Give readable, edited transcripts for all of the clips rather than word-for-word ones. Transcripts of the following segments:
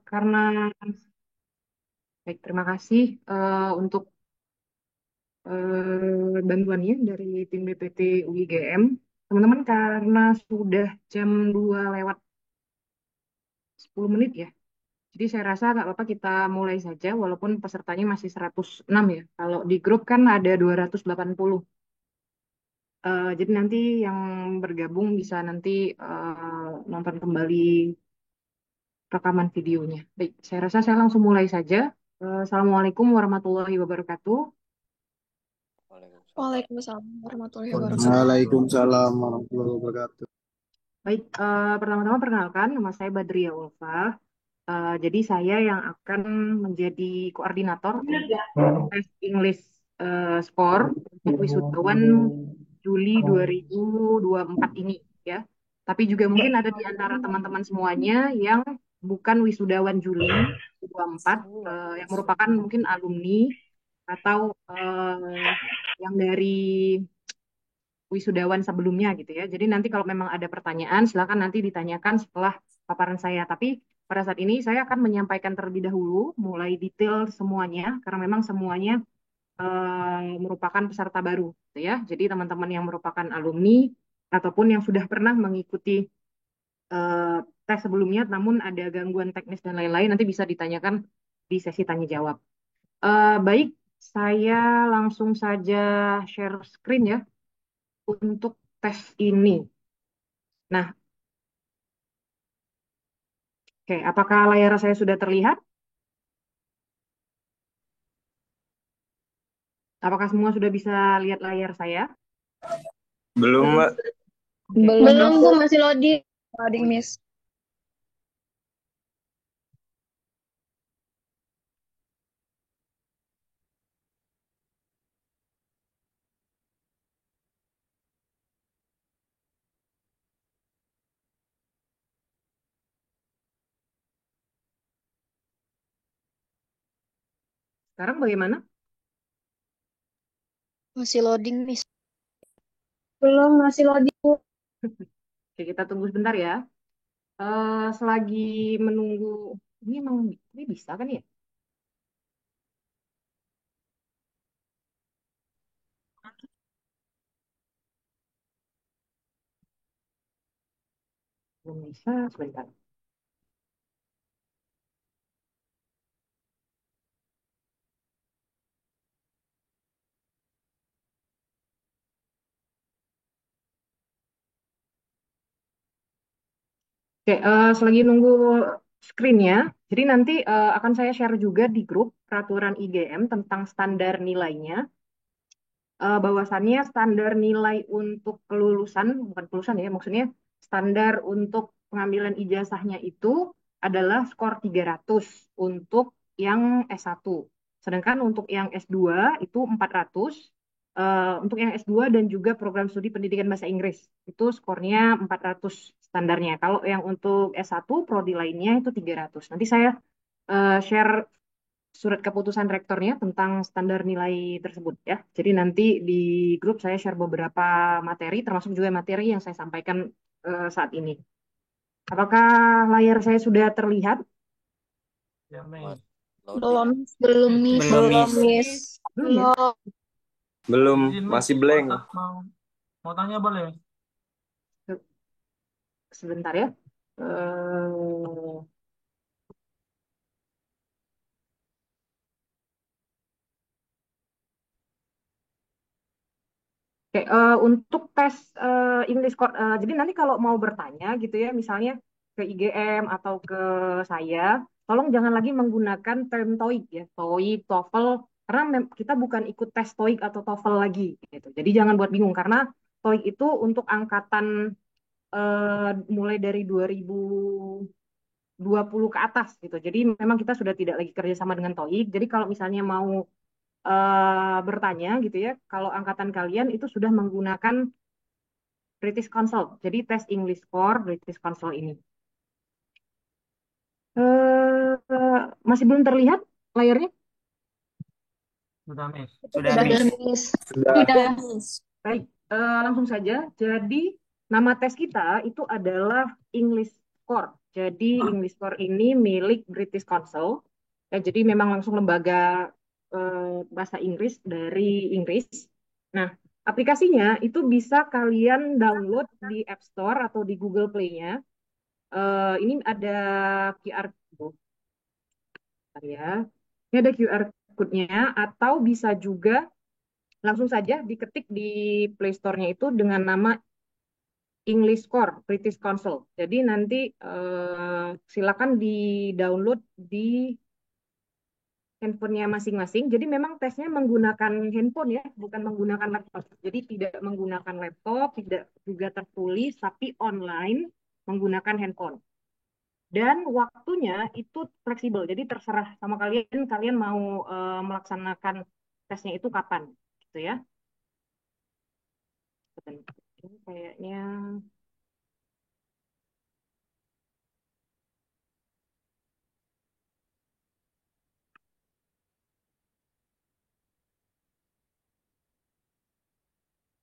Karena baik, terima kasih untuk bantuannya dari tim BPT UIGM. Teman-teman, karena sudah jam 2 lewat 10 menit ya. Jadi saya rasa nggak apa-apa kita mulai saja walaupun pesertanya masih 106 ya. Kalau di grup kan ada 280. Jadi nanti yang bergabung bisa nanti nonton kembali rekaman videonya. Baik, saya rasa saya langsung mulai saja. Assalamualaikum warahmatullahi wabarakatuh. Waalaikumsalam. Waalaikumsalam warahmatullahi wabarakatuh. Waalaikumsalam warahmatullahi wabarakatuh. Baik, pertama-tama perkenalkan nama saya Badria Ulfa. Jadi saya yang akan menjadi koordinator untuk tes English score untuk wisudawan Juli 2024 ini ya. Tapi juga mungkin ada di antara teman-teman semuanya yang bukan wisudawan Juli 2024 yang merupakan mungkin alumni atau yang dari wisudawan sebelumnya gitu ya. Jadi nanti kalau memang ada pertanyaan silakan nanti ditanyakan setelah paparan saya. Tapi pada saat ini saya akan menyampaikan terlebih dahulu mulai detail semuanya karena memang semuanya merupakan peserta baru gitu ya. Jadi teman-teman yang merupakan alumni ataupun yang sudah pernah mengikuti eh, tes sebelumnya namun ada gangguan teknis dan lain-lain nanti bisa ditanyakan di sesi tanya jawab. Baik, saya langsung saja share screen ya untuk tes ini. Nah, oke, apakah layar saya sudah terlihat? Apakah semua sudah bisa lihat layar saya? Belum, Mbak. Belum, Bu, masih loading. loading, Oh iya. Miss. Sekarang bagaimana? Masih loading, Miss. Belum, masih loading, Bu. Oke, kita tunggu sebentar ya. Selagi menunggu, ini emang ini bisa kan ya? Belum bisa, sebentar. Oke, selagi nunggu screen-nya, jadi nanti akan saya share juga di grup peraturan IGM tentang standar nilainya. Bahwasannya standar nilai untuk kelulusan, bukan kelulusan ya, maksudnya standar untuk pengambilan ijazahnya itu adalah skor 300 untuk yang S1. Sedangkan untuk yang S2 itu 400. Untuk yang S2 dan juga program studi pendidikan bahasa Inggris itu skornya 400 standarnya. Kalau yang untuk S1 prodi lainnya itu 300. Nanti saya share surat keputusan rektornya tentang standar nilai tersebut ya. Jadi nanti di grup saya share beberapa materi, termasuk juga materi yang saya sampaikan saat ini. Apakah layar saya sudah terlihat? Mas, Belum, loading. belum, Miss. Belum, Belum, Miss. Miss. Belum ya? Belum. Belum, Izin, Mas. masih blank. Mau tanya boleh? Sebentar ya. Eh, Oke, untuk tes English Court, jadi nanti kalau mau bertanya gitu ya, misalnya ke IGM atau ke saya, tolong jangan lagi menggunakan term TOEIC ya, TOEIC, TOEFL, karena kita bukan ikut tes TOEIC atau TOEFL lagi gitu. Jadi jangan buat bingung karena TOEIC itu untuk angkatan mulai dari 2020 ke atas gitu. Jadi memang kita sudah tidak lagi kerjasama dengan TOEIC. Jadi kalau misalnya mau bertanya gitu ya, kalau angkatan kalian itu sudah menggunakan British Council, jadi tes English for British Council ini. Masih belum terlihat layarnya? Sudah, Miss. Sudah, Sudah, Miss. Miss. Sudah. Sudah. Baik, langsung saja. Jadi nama tes kita itu adalah English Score. Jadi English Core ini milik British Council. Ya, jadi memang langsung lembaga bahasa Inggris dari Inggris. Nah, aplikasinya itu bisa kalian download di App Store atau di Google Play-nya. Ini ada QR code ya. Ini ada QR code-nya atau bisa juga langsung saja diketik di Play Store-nya itu dengan nama English Core British Council. Jadi nanti silakan di-download di handphonenya masing-masing. Jadi memang tesnya menggunakan handphone ya, bukan menggunakan laptop. Jadi tidak menggunakan laptop, tidak juga tertulis, tapi online menggunakan handphone. Dan waktunya itu fleksibel. Jadi terserah sama kalian, kalian mau melaksanakan tesnya itu kapan, gitu ya. Ini kayaknya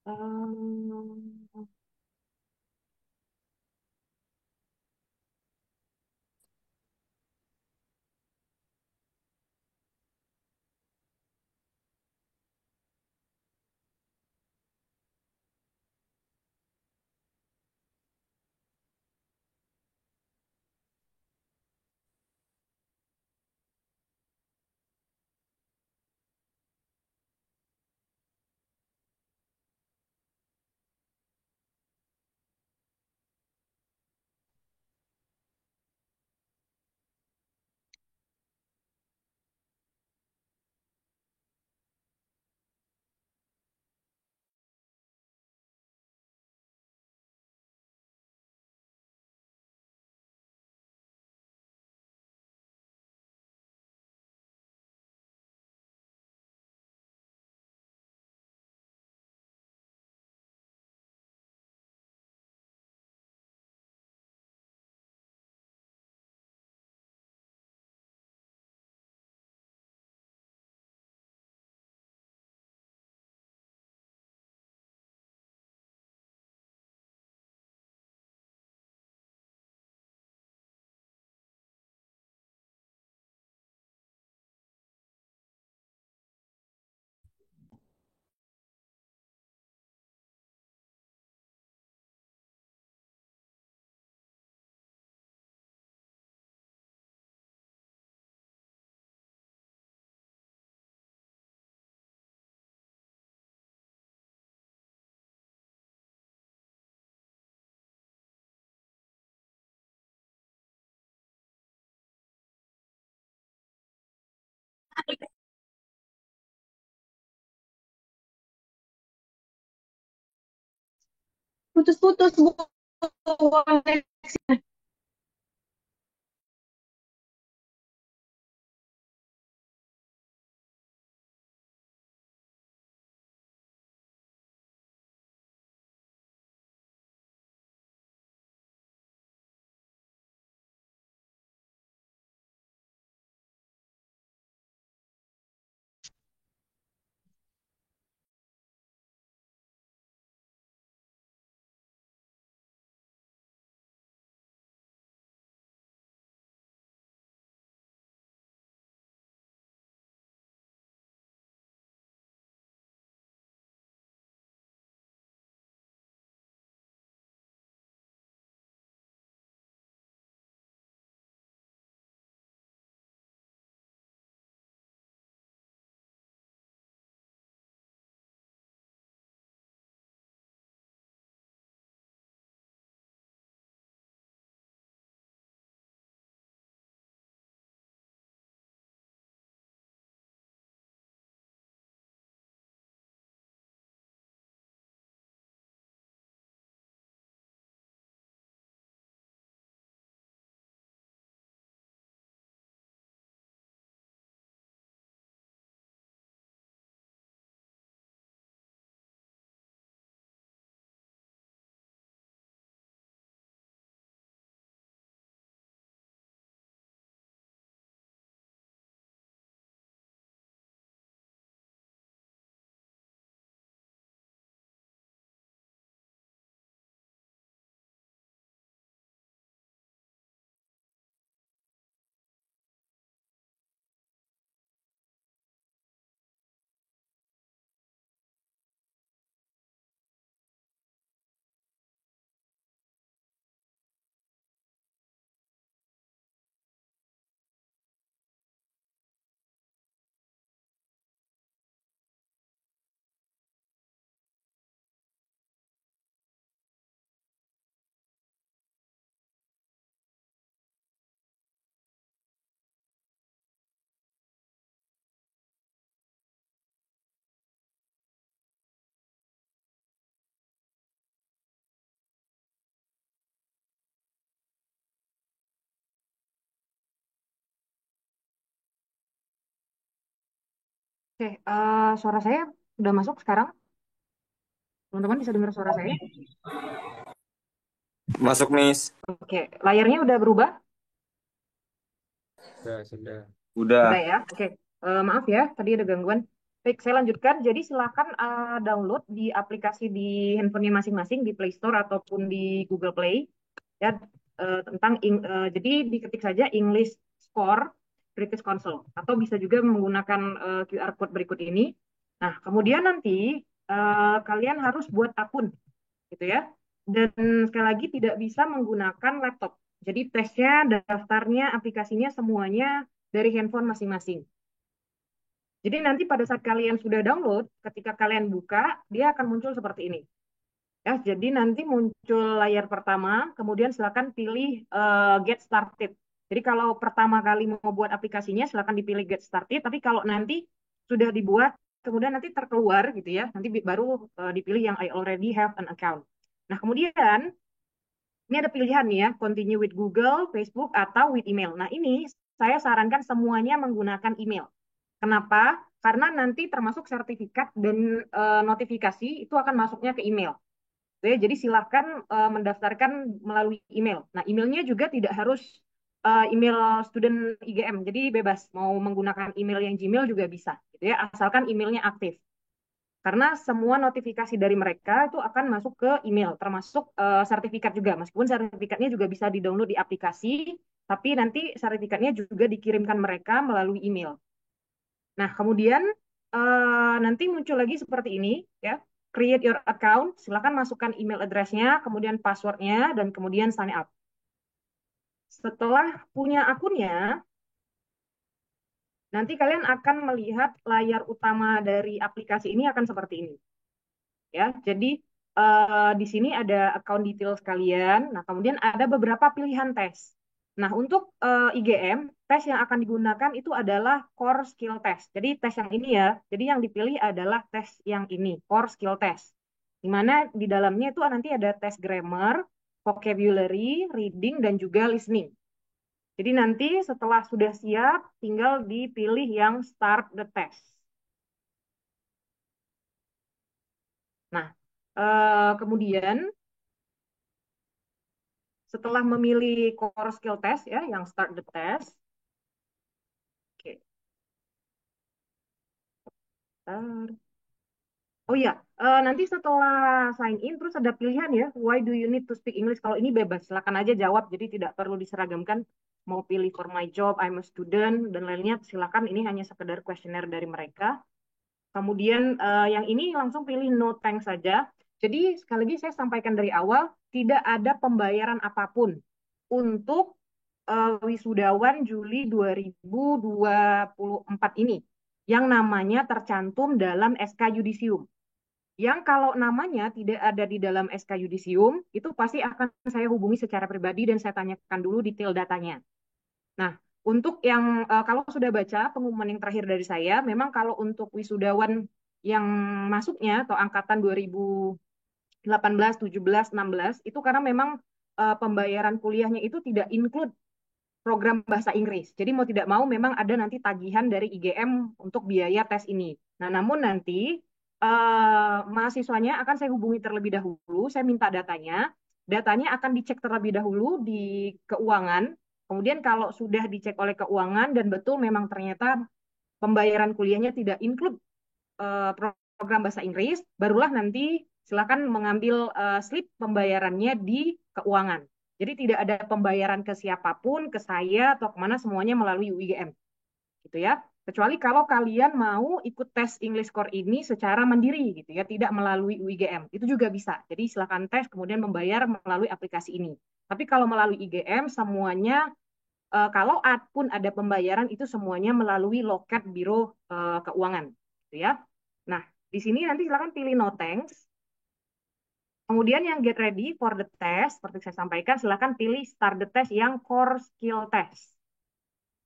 em, Putus-putus Bu. Oke, suara saya udah masuk sekarang. Teman-teman bisa dengar suara saya? Masuk, Miss. Oke, layarnya udah berubah? Sudah. Udah Udah. ya? Oke. Maaf ya, tadi ada gangguan. Baik, saya lanjutkan. Jadi silakan download di aplikasi di handphonenya masing-masing di Play Store ataupun di Google Play. Ya, jadi diketik saja English Score British Council atau bisa juga menggunakan QR code berikut ini. Nah, kemudian nanti kalian harus buat akun, gitu ya. Dan sekali lagi tidak bisa menggunakan laptop. Jadi tesnya, daftarnya, aplikasinya semuanya dari handphone masing-masing. Jadi nanti pada saat kalian sudah download, ketika kalian buka, dia akan muncul seperti ini. Ya, jadi nanti muncul layar pertama, kemudian silakan pilih Get Started. Jadi kalau pertama kali mau buat aplikasinya, silakan dipilih Get Started. Tapi kalau nanti sudah dibuat, kemudian nanti terkeluar gitu ya, nanti baru dipilih yang I already have an account. Nah, kemudian ini ada pilihan nih ya, continue with Google, Facebook, atau with email. Nah, ini saya sarankan semuanya menggunakan email. Kenapa? Karena nanti termasuk sertifikat dan notifikasi itu akan masuknya ke email. Oke, jadi silahkan mendaftarkan melalui email. Nah, emailnya juga tidak harus email student IGM. Jadi bebas mau menggunakan email yang Gmail juga bisa, gitu ya, asalkan emailnya aktif. Karena semua notifikasi dari mereka itu akan masuk ke email, termasuk sertifikat juga. Meskipun sertifikatnya juga bisa di-download di aplikasi, tapi nanti sertifikatnya juga dikirimkan mereka melalui email. Nah, kemudian nanti muncul lagi seperti ini, ya. Create your account, silakan masukkan email address-nya, kemudian password-nya, dan kemudian sign up. Setelah punya akunnya, nanti kalian akan melihat layar utama dari aplikasi ini akan seperti ini. Ya, jadi di sini ada account details kalian. Nah, kemudian ada beberapa pilihan tes. Nah, untuk IGM, tes yang akan digunakan itu adalah core skill test. Jadi tes yang ini ya. Jadi yang dipilih adalah tes yang ini, core skill test. Di mana di dalamnya itu nanti ada tes grammar, vocabulary, reading, dan juga listening. Jadi nanti setelah sudah siap, tinggal dipilih yang start the test. Nah, kemudian setelah memilih core skill test ya, yang start the test. Oke. Oh ya, nanti setelah sign in terus ada pilihan ya, why do you need to speak English? Kalau ini bebas, silakan aja jawab, jadi tidak perlu diseragamkan. Mau pilih for my job, I'm a student, dan lainnya silakan. Ini hanya sekedar kuesioner dari mereka. Kemudian yang ini langsung pilih no thanks saja. Jadi sekali lagi saya sampaikan dari awal, tidak ada pembayaran apapun untuk wisudawan Juli 2024 ini yang namanya tercantum dalam SK Yudisium. Yang kalau namanya tidak ada di dalam SK Yudisium, itu pasti akan saya hubungi secara pribadi dan saya tanyakan dulu detail datanya. Nah, untuk yang kalau sudah baca pengumuman yang terakhir dari saya, memang kalau untuk wisudawan yang masuknya atau angkatan 2018, 17, 16 itu karena memang pembayaran kuliahnya itu tidak include program bahasa Inggris. Jadi mau tidak mau memang ada nanti tagihan dari IGM untuk biaya tes ini. Nah, namun nanti mahasiswanya akan saya hubungi terlebih dahulu, saya minta datanya. Datanya akan dicek terlebih dahulu di keuangan. Kemudian kalau sudah dicek oleh keuangan dan betul memang ternyata pembayaran kuliahnya tidak include program bahasa Inggris, barulah nanti silakan mengambil slip pembayarannya di keuangan. Jadi tidak ada pembayaran ke siapapun, ke saya atau kemana, semuanya melalui UIGM, gitu ya. Kecuali kalau kalian mau ikut tes English Core ini secara mandiri, gitu ya, tidak melalui UIGM, itu juga bisa. Jadi silakan tes kemudian membayar melalui aplikasi ini. Tapi kalau melalui IGM semuanya kalau pun ada pembayaran itu semuanya melalui loket Biro Keuangan, gitu ya. Nah, di sini nanti silakan pilih no thanks. Kemudian yang get ready for the test, seperti saya sampaikan, silakan pilih start the test yang core skill test.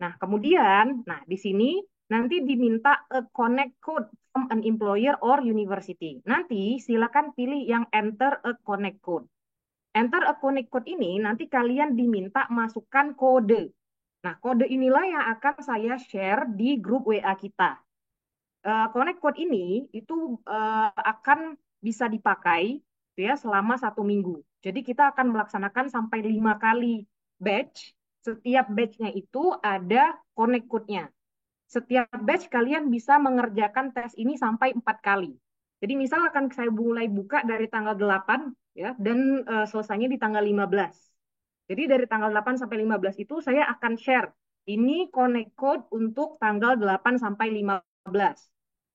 Nah, kemudian, di sini nanti diminta a connect code from an employer or university. Nanti silakan pilih yang enter a connect code. Enter a connect code ini nanti kalian diminta masukkan kode. Nah, kode inilah yang akan saya share di grup WA kita. Connect Code ini itu akan bisa dipakai gitu ya selama 1 minggu. Jadi kita akan melaksanakan sampai 5 kali batch. Setiap batchnya itu ada Connect Code-nya. Setiap batch kalian bisa mengerjakan tes ini sampai 4 kali. Jadi misal akan saya mulai buka dari tanggal 8 ya dan selesainya di tanggal 15. Jadi dari tanggal 8 sampai 15 itu saya akan share ini connect code untuk tanggal 8 sampai 15.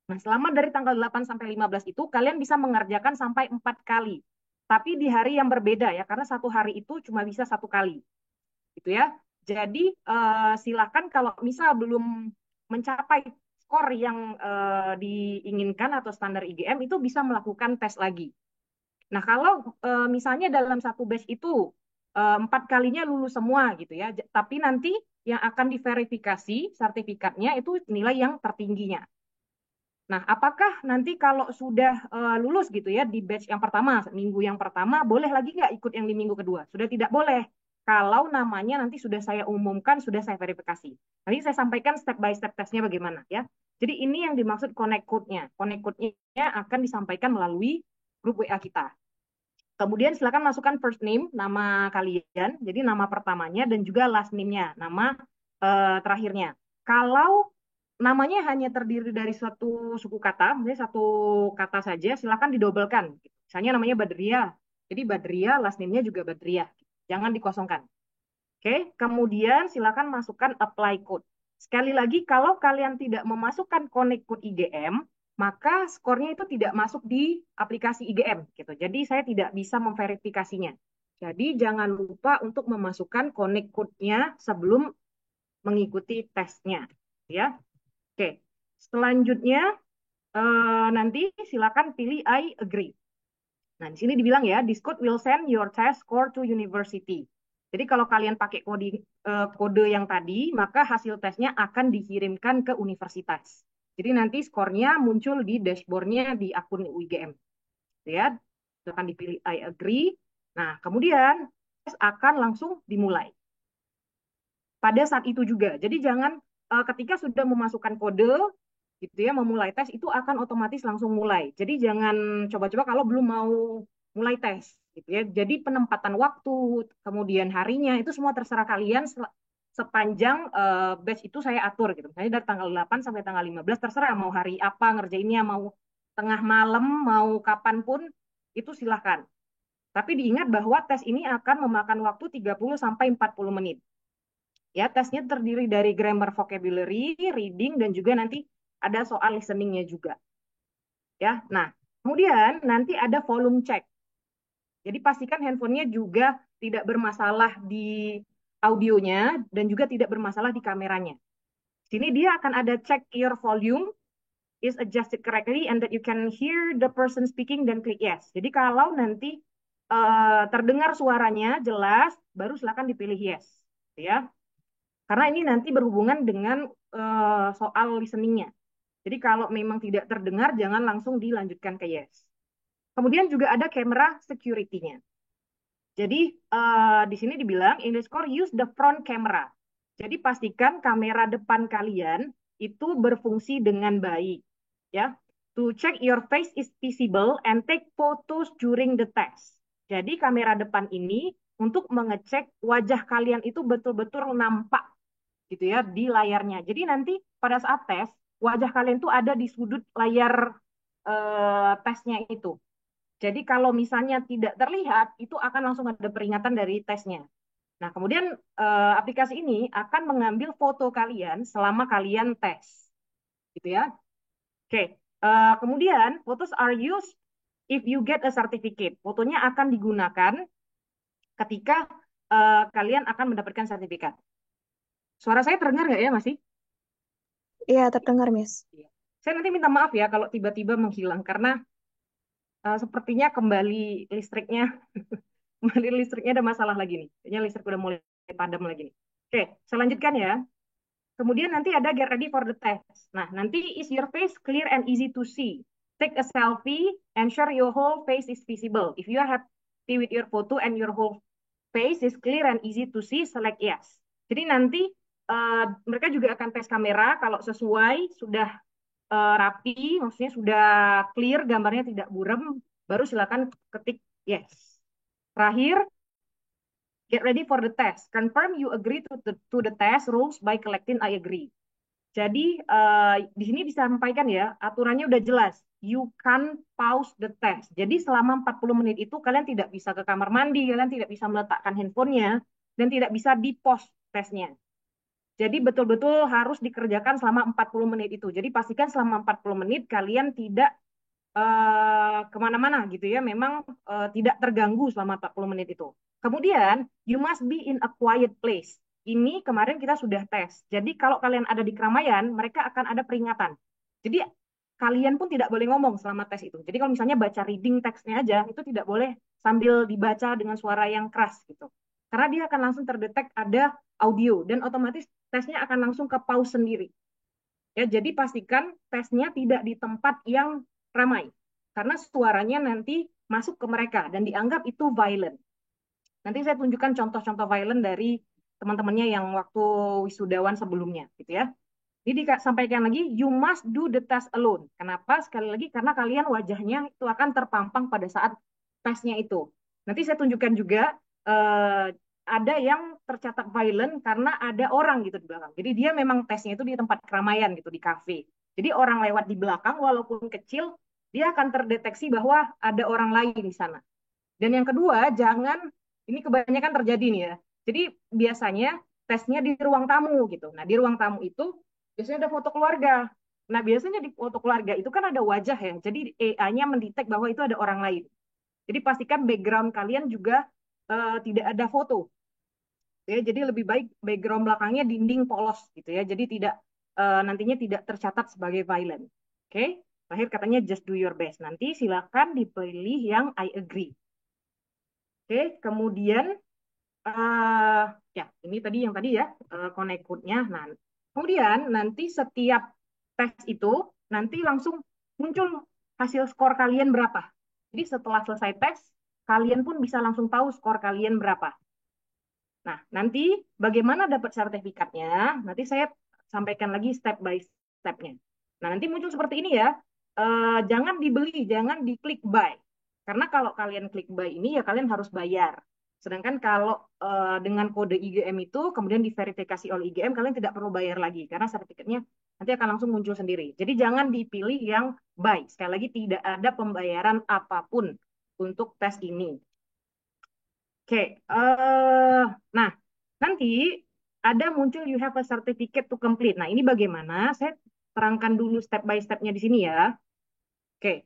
Nah, selama dari tanggal 8 sampai 15 itu kalian bisa mengerjakan sampai 4 kali. Tapi di hari yang berbeda ya, karena satu hari itu cuma bisa 1 kali gitu ya. Jadi silakan kalau misal belum mencapai skor yang diinginkan atau standar IGM itu bisa melakukan tes lagi. Nah kalau misalnya dalam satu batch itu 4 kalinya lulus semua gitu ya, tapi nanti yang akan diverifikasi sertifikatnya itu nilai yang tertingginya. Nah, apakah nanti kalau sudah lulus gitu ya di batch yang pertama, minggu yang pertama, boleh lagi nggak ikut yang di minggu kedua? Sudah tidak boleh. Kalau namanya nanti sudah saya umumkan, sudah saya verifikasi. Nanti saya sampaikan step by step tesnya bagaimana ya. Jadi ini yang dimaksud connect code-nya. Connect code-nya akan disampaikan melalui grup WA kita. Kemudian silakan masukkan first name, nama kalian, jadi nama pertamanya dan juga last name-nya, nama terakhirnya. Kalau namanya hanya terdiri dari suatu suku kata, misalnya satu kata saja, silakan didobelkan. Misalnya namanya Badriah, jadi Badriah, last name-nya juga Badriah. Jangan dikosongkan. Oke, kemudian silakan masukkan apply code. Sekali lagi, kalau kalian tidak memasukkan connect code IGM, maka skornya itu tidak masuk di aplikasi IGM gitu. Jadi saya tidak bisa memverifikasinya. Jadi jangan lupa untuk memasukkan connect code-nya sebelum mengikuti tesnya, ya. Oke. Selanjutnya nanti silakan pilih I agree. Nah, di sini dibilang ya, this code will send your test score to university. Jadi kalau kalian pakai kode yang tadi, maka hasil tesnya akan dikirimkan ke universitas. Jadi nanti skornya muncul di dashboardnya di akun UIGM. Ya, akan dipilih I agree. Nah, kemudian tes akan langsung dimulai. Pada saat itu juga. Jadi jangan ketika sudah memasukkan kode, gitu ya, memulai tes itu akan otomatis langsung mulai. Jadi jangan coba-coba kalau belum mau mulai tes, gitu ya. Jadi penempatan waktu, kemudian harinya itu semua terserah kalian sepanjang batch itu saya atur gitu. Misalnya dari tanggal 8 sampai tanggal 15 terserah mau hari apa ngerjainnya, mau tengah malam, mau kapanpun itu silahkan. Tapi diingat bahwa tes ini akan memakan waktu 30 sampai 40 menit. Ya, tesnya terdiri dari grammar vocabulary, reading, dan juga nanti ada soal listeningnya juga. Ya, nah, kemudian nanti ada volume check. Jadi pastikan handphonenya juga tidak bermasalah di audionya dan juga tidak bermasalah di kameranya. Sini dia akan ada check your volume is adjusted correctly and that you can hear the person speaking dan klik yes. Jadi kalau nanti terdengar suaranya jelas, baru silakan dipilih yes, ya. Karena ini nanti berhubungan dengan soal listeningnya. Jadi kalau memang tidak terdengar, jangan langsung dilanjutkan ke yes. Kemudian juga ada kamera security-nya. Jadi di sini dibilang, in the score use the front camera. Jadi pastikan kamera depan kalian itu berfungsi dengan baik. Ya, to check your face is visible and take photos during the test. Jadi kamera depan ini untuk mengecek wajah kalian itu betul-betul nampak gitu ya di layarnya. Jadi nanti pada saat tes wajah kalian tuh ada di sudut layar tesnya itu. Jadi kalau misalnya tidak terlihat itu akan langsung ada peringatan dari tesnya. Nah, kemudian aplikasi ini akan mengambil foto kalian selama kalian tes. Gitu ya. Oke. Kemudian photos are used if you get a certificate. Fotonya akan digunakan ketika kalian akan mendapatkan sertifikat. Suara saya terdengar nggak ya masih? Iya, terdengar, Miss. Saya nanti minta maaf ya kalau tiba-tiba menghilang karena sepertinya kembali listriknya kembali listriknya ada masalah lagi nih. Kayaknya listrik udah mulai padam lagi nih. Oke, saya lanjutkan ya. Kemudian nanti ada get ready for the test. Nah, nanti is your face clear and easy to see. Take a selfie, ensure your whole face is visible. If you are happy with your photo and your whole face is clear and easy to see, select yes. Jadi nanti mereka juga akan tes kamera kalau sesuai sudah rapi, maksudnya sudah clear, gambarnya tidak buram, baru silakan ketik yes. Terakhir, get ready for the test. Confirm you agree to the test rules by collecting I agree. Jadi di sini disampaikan ya, aturannya udah jelas. You can pause the test. Jadi selama 40 menit itu kalian tidak bisa ke kamar mandi, kalian tidak bisa meletakkan handphonenya, dan tidak bisa di-pause tesnya. Jadi betul-betul harus dikerjakan selama 40 menit itu. Jadi pastikan selama 40 menit kalian tidak kemana-mana gitu ya. Memang tidak terganggu selama 40 menit itu. Kemudian, you must be in a quiet place. Ini kemarin kita sudah tes. Jadi kalau kalian ada di keramaian, mereka akan ada peringatan. Jadi kalian pun tidak boleh ngomong selama tes itu. Jadi kalau misalnya baca reading teksnya aja, itu tidak boleh sambil dibaca dengan suara yang keras gitu. Karena dia akan langsung terdetek ada audio dan otomatis tesnya akan langsung ke pause sendiri. Ya, jadi pastikan tesnya tidak di tempat yang ramai. Karena suaranya nanti masuk ke mereka dan dianggap itu violent. Nanti saya tunjukkan contoh-contoh violent dari teman-temannya yang waktu wisudawan sebelumnya, gitu ya. Jadi sampaikan lagi, you must do the test alone. Kenapa? Sekali lagi, karena kalian wajahnya itu akan terpampang pada saat tesnya itu. Nanti saya tunjukkan juga, ada yang tercatat violent karena ada orang gitu di belakang. Jadi dia memang tesnya itu di tempat keramaian gitu, di kafe. Jadi orang lewat di belakang, walaupun kecil, dia akan terdeteksi bahwa ada orang lain di sana. Dan yang kedua, ini kebanyakan terjadi nih ya. Jadi biasanya tesnya di ruang tamu gitu. Nah, di ruang tamu itu biasanya ada foto keluarga. Nah, biasanya di foto keluarga itu kan ada wajah ya. Jadi AI-nya mendetek bahwa itu ada orang lain. Jadi pastikan background kalian juga tidak ada foto. Ya, jadi lebih baik background belakangnya dinding polos gitu ya. Jadi tidak nantinya tidak tercatat sebagai violent. Oke? Terakhir katanya just do your best. Nanti silakan dipilih yang I agree. Oke, kemudian ya ini tadi yang tadi ya connect code-nya. Nah, kemudian nanti setiap tes itu nanti langsung muncul hasil skor kalian berapa. Jadi setelah selesai tes, kalian pun bisa langsung tahu skor kalian berapa. Nah, nanti bagaimana dapat sertifikatnya? Nanti saya sampaikan lagi step by step-nya. Nah, nanti muncul seperti ini ya. Jangan dibeli, jangan diklik buy. Karena kalau kalian klik buy ini ya kalian harus bayar. Sedangkan kalau dengan kode IGM itu kemudian diverifikasi oleh IGM, kalian tidak perlu bayar lagi karena sertifikatnya nanti akan langsung muncul sendiri. Jadi jangan dipilih yang buy. Sekali lagi tidak ada pembayaran apapun untuk tes ini. Oke, nah nanti ada muncul you have a certificate to complete. Nah ini bagaimana? Saya terangkan dulu step by step-nya di sini ya. Oke,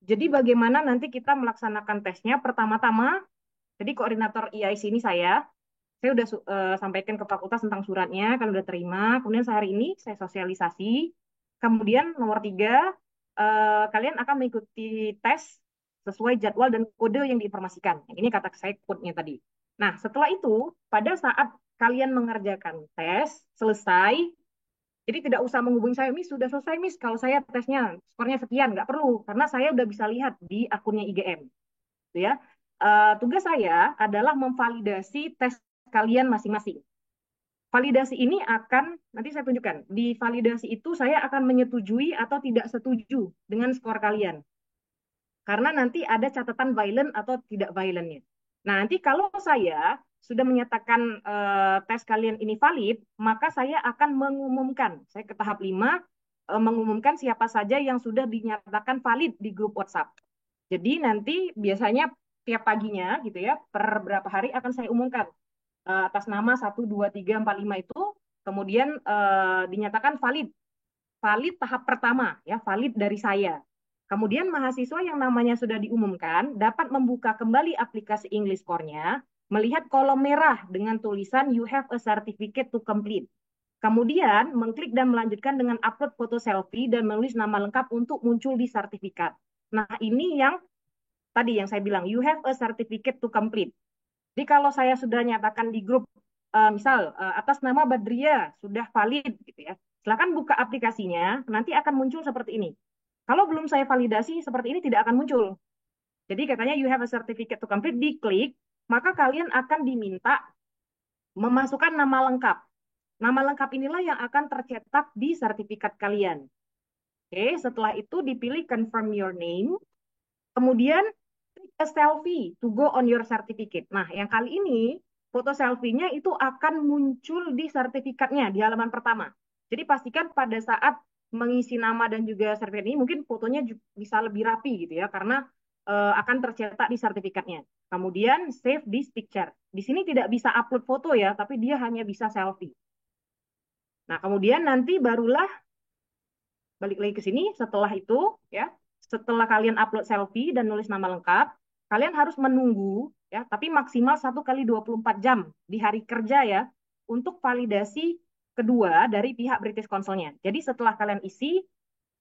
jadi bagaimana nanti kita melaksanakan tesnya? Pertama-tama, jadi koordinator EIC ini saya udah sampaikan ke fakultas tentang suratnya, kalau udah terima. Kemudian sehari ini saya sosialisasi. Kemudian nomor 3, kalian akan mengikuti tes sesuai jadwal dan kode yang diinformasikan. Yang ini kata saya code-nya tadi. Nah, setelah itu, pada saat kalian mengerjakan tes, selesai, jadi tidak usah menghubungi saya, Miss, sudah selesai, Miss. Kalau saya tesnya, skornya sekian, nggak perlu. Karena saya udah bisa lihat di akunnya IGM. Gitu ya. Tugas saya adalah memvalidasi tes kalian masing-masing. Validasi ini akan, nanti saya tunjukkan, di validasi itu saya akan menyetujui atau tidak setuju dengan skor kalian. Karena nanti ada catatan violent atau tidak violentnya. Nah, nanti kalau saya sudah menyatakan tes kalian ini valid, maka saya akan mengumumkan, saya ke tahap 5, mengumumkan siapa saja yang sudah dinyatakan valid di grup WhatsApp. Jadi nanti biasanya tiap paginya gitu ya, per berapa hari akan saya umumkan atas nama 1, 2, 3, 4, 5 itu, kemudian dinyatakan valid. Valid tahap pertama, ya valid dari saya. Kemudian mahasiswa yang namanya sudah diumumkan dapat membuka kembali aplikasi English Core-nya, melihat kolom merah dengan tulisan you have a certificate to complete. Kemudian mengklik dan melanjutkan dengan upload foto selfie dan menulis nama lengkap untuk muncul di sertifikat. Nah, ini yang tadi yang saya bilang, you have a certificate to complete. Jadi kalau saya sudah nyatakan di grup, misal atas nama Badria sudah valid gitu ya, silakan buka aplikasinya, nanti akan muncul seperti ini. Kalau belum saya validasi, seperti ini tidak akan muncul. Jadi katanya you have a certificate to complete, diklik, maka kalian akan diminta memasukkan nama lengkap. Nama lengkap inilah yang akan tercetak di sertifikat kalian. Oke, setelah itu dipilih confirm your name, kemudian take a selfie to go on your certificate. Nah, yang kali ini foto selfie-nya itu akan muncul di sertifikatnya di halaman pertama. Jadi pastikan pada saat mengisi nama dan juga sertifikat ini mungkin fotonya bisa lebih rapi gitu ya, karena akan tercetak di sertifikatnya. Kemudian save this picture. Di sini tidak bisa upload foto ya, tapi dia hanya bisa selfie. Nah, kemudian nanti barulah balik lagi ke sini setelah itu ya, setelah kalian upload selfie dan nulis nama lengkap, kalian harus menunggu ya, tapi maksimal 1 kali 24 jam di hari kerja ya, untuk validasi kedua dari pihak British Council-nya. Jadi setelah kalian isi,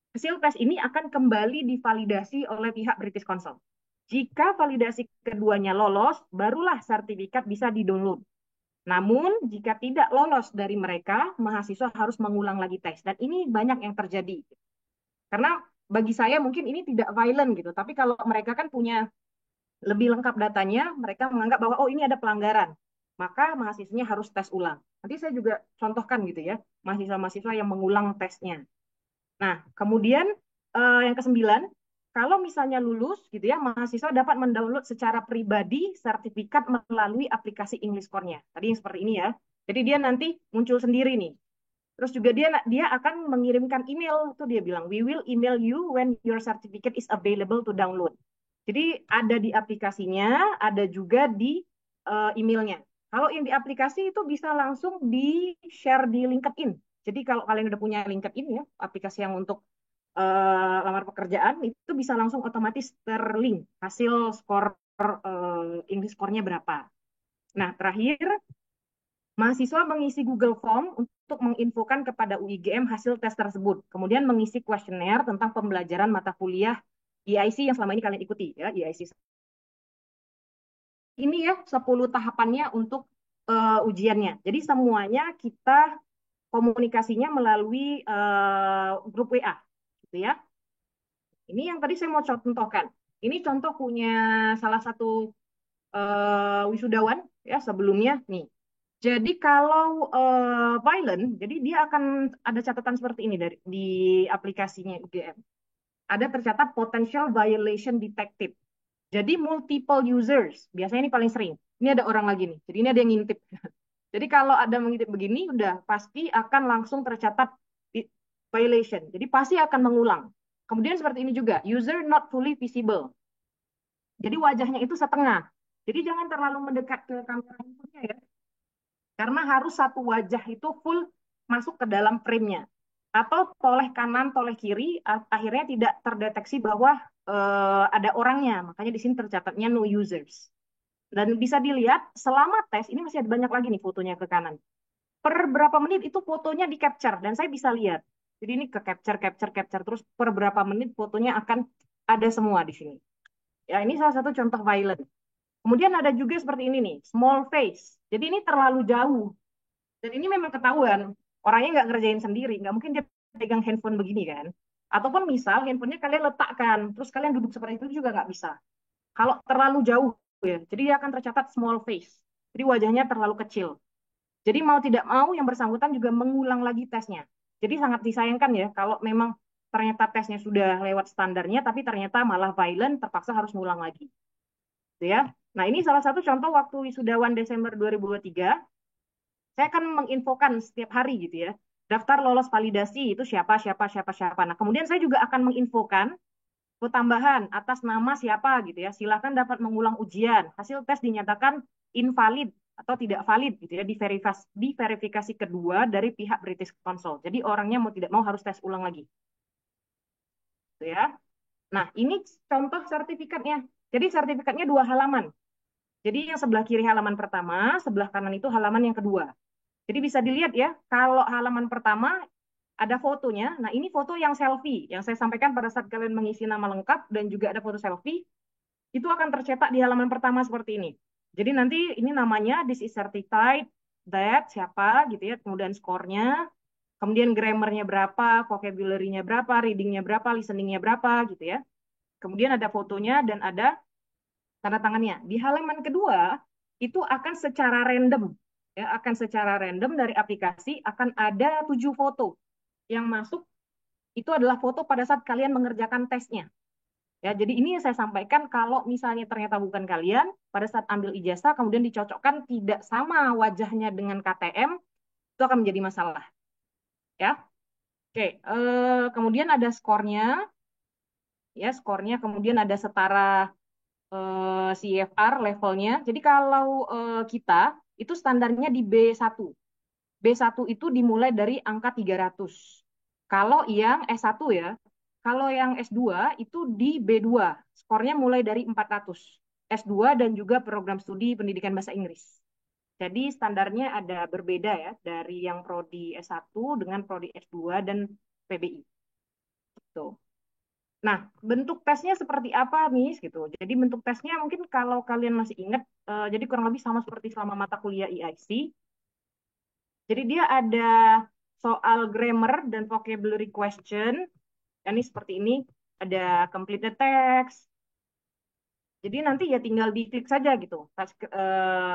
hasil tes ini akan kembali divalidasi oleh pihak British Council. Jika validasi keduanya lolos, barulah sertifikat bisa di-download. Namun, jika tidak lolos dari mereka, mahasiswa harus mengulang lagi tes. Dan ini banyak yang terjadi. Karena bagi saya mungkin ini tidak violent gitu. Tapi kalau mereka kan punya lebih lengkap datanya, mereka menganggap bahwa, oh ini ada pelanggaran. Maka mahasiswanya harus tes ulang. Nanti saya juga contohkan gitu ya, mahasiswa-mahasiswa yang mengulang tesnya. Nah, kemudian yang kesembilan, kalau misalnya lulus gitu ya, mahasiswa dapat mendownload secara pribadi sertifikat melalui aplikasi English Core-nya. Tadi yang seperti ini ya. Jadi dia nanti muncul sendiri nih. Terus juga dia akan mengirimkan email, tuh dia bilang, we will email you when your certificate is available to download. Jadi ada di aplikasinya, ada juga di emailnya. Kalau yang di aplikasi itu bisa langsung di-share di LinkedIn. Jadi kalau kalian udah punya LinkedIn ya, aplikasi yang untuk lamar pekerjaan, itu bisa langsung otomatis terlink hasil skor English score-nya berapa. Nah, terakhir, mahasiswa mengisi Google Form untuk menginfokan kepada UIGM hasil tes tersebut. Kemudian mengisi kuesioner tentang pembelajaran mata kuliah EIC yang selama ini kalian ikuti ya, EIC. Ini ya 10 tahapannya untuk ujiannya. Jadi semuanya kita komunikasinya melalui grup WA gitu ya. Ini yang tadi saya mau contohkan. Ini contoh punya salah satu wisudawan ya sebelumnya nih. Jadi kalau violent, jadi dia akan ada catatan seperti ini di aplikasinya UGM. Ada tercatat potential violation detected. Jadi multiple users, biasanya ini paling sering. Ini ada orang lagi nih, jadi ini ada yang ngintip. Jadi kalau ada mengintip begini, udah pasti akan langsung tercatat violation. Jadi pasti akan mengulang. Kemudian seperti ini juga, user not fully visible. Jadi wajahnya itu setengah. Jadi jangan terlalu mendekat ke kamera handphonenya ya. Karena harus satu wajah itu full masuk ke dalam frame-nya. Atau toleh kanan, toleh kiri, akhirnya tidak terdeteksi bahwa ada orangnya. Makanya di sini tercatatnya no users. Dan bisa dilihat selama tes, ini masih ada banyak lagi nih fotonya ke kanan. Per berapa menit itu fotonya di-capture, dan saya bisa lihat. Jadi ini ke capture, terus per berapa menit fotonya akan ada semua di sini. Ya, ini salah satu contoh violent. Kemudian ada juga seperti ini nih, small face. Jadi ini terlalu jauh. Dan ini memang ketahuan, orangnya nggak ngerjain sendiri, nggak mungkin dia pegang handphone begini kan. Ataupun misal handphonenya kalian letakkan, terus kalian duduk seperti itu juga nggak bisa. Kalau terlalu jauh ya, jadi dia akan tercatat small face. Jadi wajahnya terlalu kecil. Jadi mau tidak mau yang bersangkutan juga mengulang lagi tesnya. Jadi sangat disayangkan ya kalau memang ternyata tesnya sudah lewat standarnya, tapi ternyata malah violent, terpaksa harus ngulang lagi. Gitu ya. Nah ini salah satu contoh waktu wisudawan Desember 2023, saya akan menginfokan setiap hari gitu ya. Daftar lolos validasi itu siapa. Nah kemudian saya juga akan menginfokan tambahan atas nama siapa gitu ya. Silakan dapat mengulang ujian. Hasil tes dinyatakan invalid atau tidak valid gitu ya, diverifikasi kedua dari pihak British Council. Jadi orangnya mau tidak mau harus tes ulang lagi. Gitu ya. Nah, ini contoh sertifikatnya. Jadi sertifikatnya 2 halaman. Jadi yang sebelah kiri halaman pertama, sebelah kanan itu halaman yang kedua. Jadi bisa dilihat ya, kalau halaman pertama ada fotonya. Nah, ini foto yang selfie, yang saya sampaikan pada saat kalian mengisi nama lengkap dan juga ada foto selfie, itu akan tercetak di halaman pertama seperti ini. Jadi nanti ini namanya, this is certified, that, siapa gitu ya, kemudian skornya, kemudian grammarnya berapa, vocabulary-nya berapa, reading-nya berapa, listening-nya berapa gitu ya. Kemudian ada fotonya dan ada tanda tangannya. Di halaman kedua, itu akan secara random ya, akan secara random dari aplikasi akan ada 7 foto yang masuk. Itu adalah foto pada saat kalian mengerjakan tesnya. Ya, jadi ini yang saya sampaikan kalau misalnya ternyata bukan kalian, pada saat ambil ijazah kemudian dicocokkan tidak sama wajahnya dengan KTM, itu akan menjadi masalah. Ya, oke. Kemudian ada skornya, ya skornya. Kemudian ada setara CFR levelnya. Jadi kalau kita itu standarnya di B1. B1 itu dimulai dari angka 300. Kalau yang S1 ya, kalau yang S2 itu di B2. Skornya mulai dari 400. S2 dan juga program studi pendidikan bahasa Inggris. Jadi standarnya ada berbeda ya dari yang prodi S1 dengan prodi S2 dan PBI. Gitu. Nah, bentuk tesnya seperti apa, Miss? Gitu. Jadi bentuk tesnya mungkin kalau kalian masih ingat, jadi kurang lebih sama seperti selama mata kuliah EIC. Jadi dia ada soal grammar dan vocabulary question. Ini seperti ini, ada complete the text. Jadi nanti ya tinggal diklik saja gitu.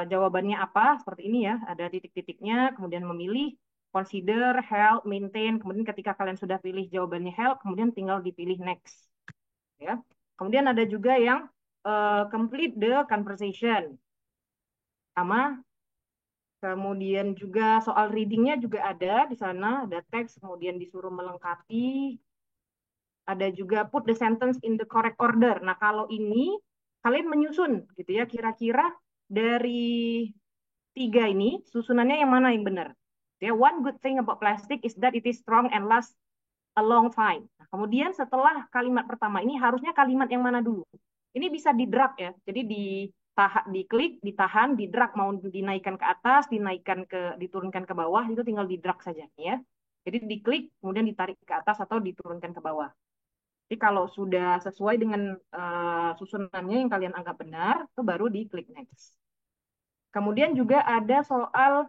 Jawabannya apa? Seperti ini ya, ada titik-titiknya, kemudian memilih, consider, help, maintain. Kemudian ketika kalian sudah pilih jawabannya help, kemudian tinggal dipilih next. Ya. Kemudian ada juga yang complete the conversation. Sama. Kemudian juga soal readingnya juga ada di sana, ada teks, kemudian disuruh melengkapi. Ada juga put the sentence in the correct order. Nah, kalau ini kalian menyusun gitu ya, kira-kira dari 3 ini susunannya yang mana yang benar? Ya, one good thing about plastic is that it is strong and lasts a long time. Nah, kemudian setelah kalimat pertama ini harusnya kalimat yang mana dulu? Ini bisa di drag ya. Jadi diklik, ditahan, di drag mau dinaikkan ke atas, diturunkan ke bawah, itu tinggal di drag saja ya. Jadi diklik kemudian ditarik ke atas atau diturunkan ke bawah. Jadi kalau sudah sesuai dengan susunannya yang kalian anggap benar, itu baru diklik next. Kemudian juga ada soal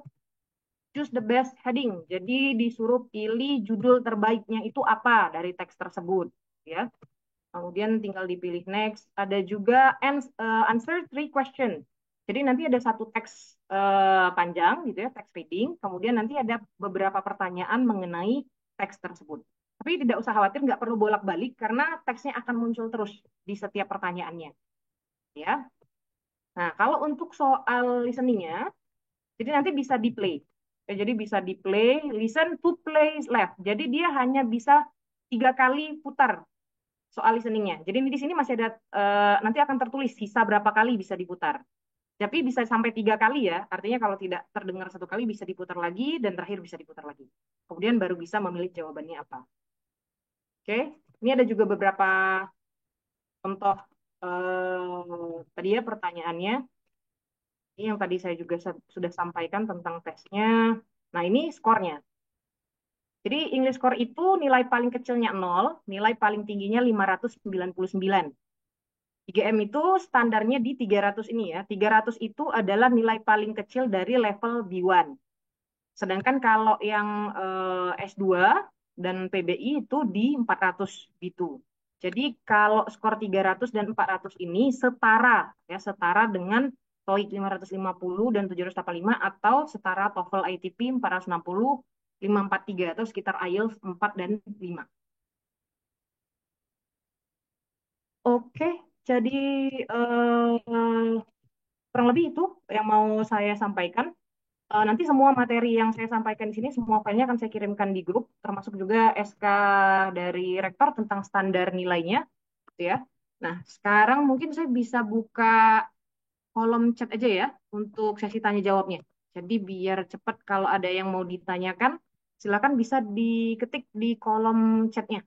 choose the best heading. Jadi disuruh pilih judul terbaiknya itu apa dari teks tersebut, ya. Kemudian tinggal dipilih next. Ada juga answer 3 question. Jadi nanti ada satu teks panjang gitu ya, teks reading. Kemudian nanti ada beberapa pertanyaan mengenai teks tersebut. Tapi tidak usah khawatir, nggak perlu bolak-balik karena teksnya akan muncul terus di setiap pertanyaannya. Ya. Nah, kalau untuk soal listeningnya, jadi nanti bisa di play. Jadi bisa di play, listen to play left. Jadi dia hanya bisa 3 kali putar soal listeningnya. Jadi di sini masih ada nanti akan tertulis sisa berapa kali bisa diputar. Tapi bisa sampai 3 kali ya. Artinya kalau tidak terdengar 1 kali bisa diputar lagi dan terakhir bisa diputar lagi. Kemudian baru bisa memilih jawabannya apa. Oke, ini ada juga beberapa contoh tadi ya pertanyaannya. Ini yang tadi saya juga sudah sampaikan tentang tesnya. Nah, ini skornya. Jadi English score itu nilai paling kecilnya 0, nilai paling tingginya 599. IGM itu standarnya di 300 ini ya. 300 itu adalah nilai paling kecil dari level B1. Sedangkan kalau yang S2 dan PBI itu di 400 B2. Jadi kalau skor 300 dan 400 ini setara dengan TOEIC 550 dan 785 atau setara TOEFL ITP 460, 543 atau sekitar IELTS 4 dan 5. Oke, jadi kurang lebih itu yang mau saya sampaikan. Nanti semua materi yang saya sampaikan di sini, semua filenya akan saya kirimkan di grup, termasuk juga SK dari rektor tentang standar nilainya, gitu ya. Nah, sekarang mungkin saya bisa buka kolom chat aja ya untuk sesi tanya jawabnya. Jadi biar cepat kalau ada yang mau ditanyakan, silakan bisa diketik di kolom chatnya.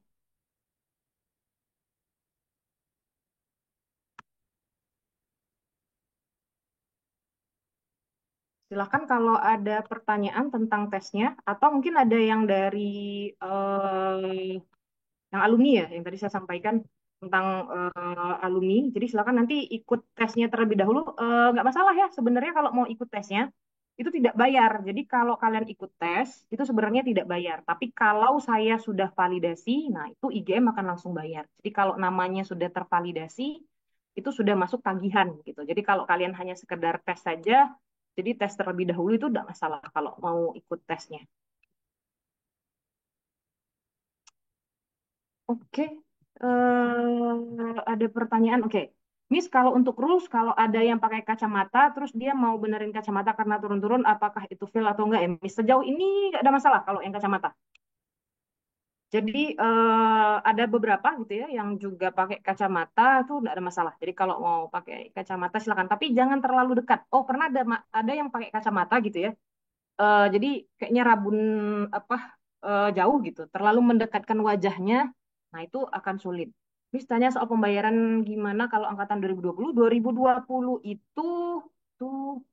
Silakan kalau ada pertanyaan tentang tesnya, atau mungkin ada yang dari yang alumni ya, yang tadi saya sampaikan tentang alumni. Jadi silakan nanti ikut tesnya terlebih dahulu. Nggak masalah ya, sebenarnya kalau mau ikut tesnya, itu tidak bayar. Jadi kalau kalian ikut tes, itu sebenarnya tidak bayar. Tapi kalau saya sudah validasi, nah itu IGM akan langsung bayar. Jadi kalau namanya sudah tervalidasi, itu sudah masuk tagihan gitu. Jadi kalau kalian hanya sekedar tes saja, Jadi tes terlebih dahulu itu tidak masalah kalau mau ikut tesnya. Oke, ada pertanyaan. Oke, Miss, kalau untuk rules, kalau ada yang pakai kacamata, terus dia mau benerin kacamata karena turun-turun, apakah itu fail atau enggak ya, Miss? Sejauh ini nggak ada masalah kalau yang kacamata. Jadi ada beberapa gitu ya yang juga pakai kacamata itu nggak ada masalah. Jadi kalau mau pakai kacamata silakan, tapi jangan terlalu dekat. Oh, pernah ada yang pakai kacamata gitu ya. Jadi kayaknya rabun apa jauh gitu, terlalu mendekatkan wajahnya. Nah, itu akan sulit. Miss tanya soal pembayaran gimana kalau angkatan 2020. 2020 itu tuh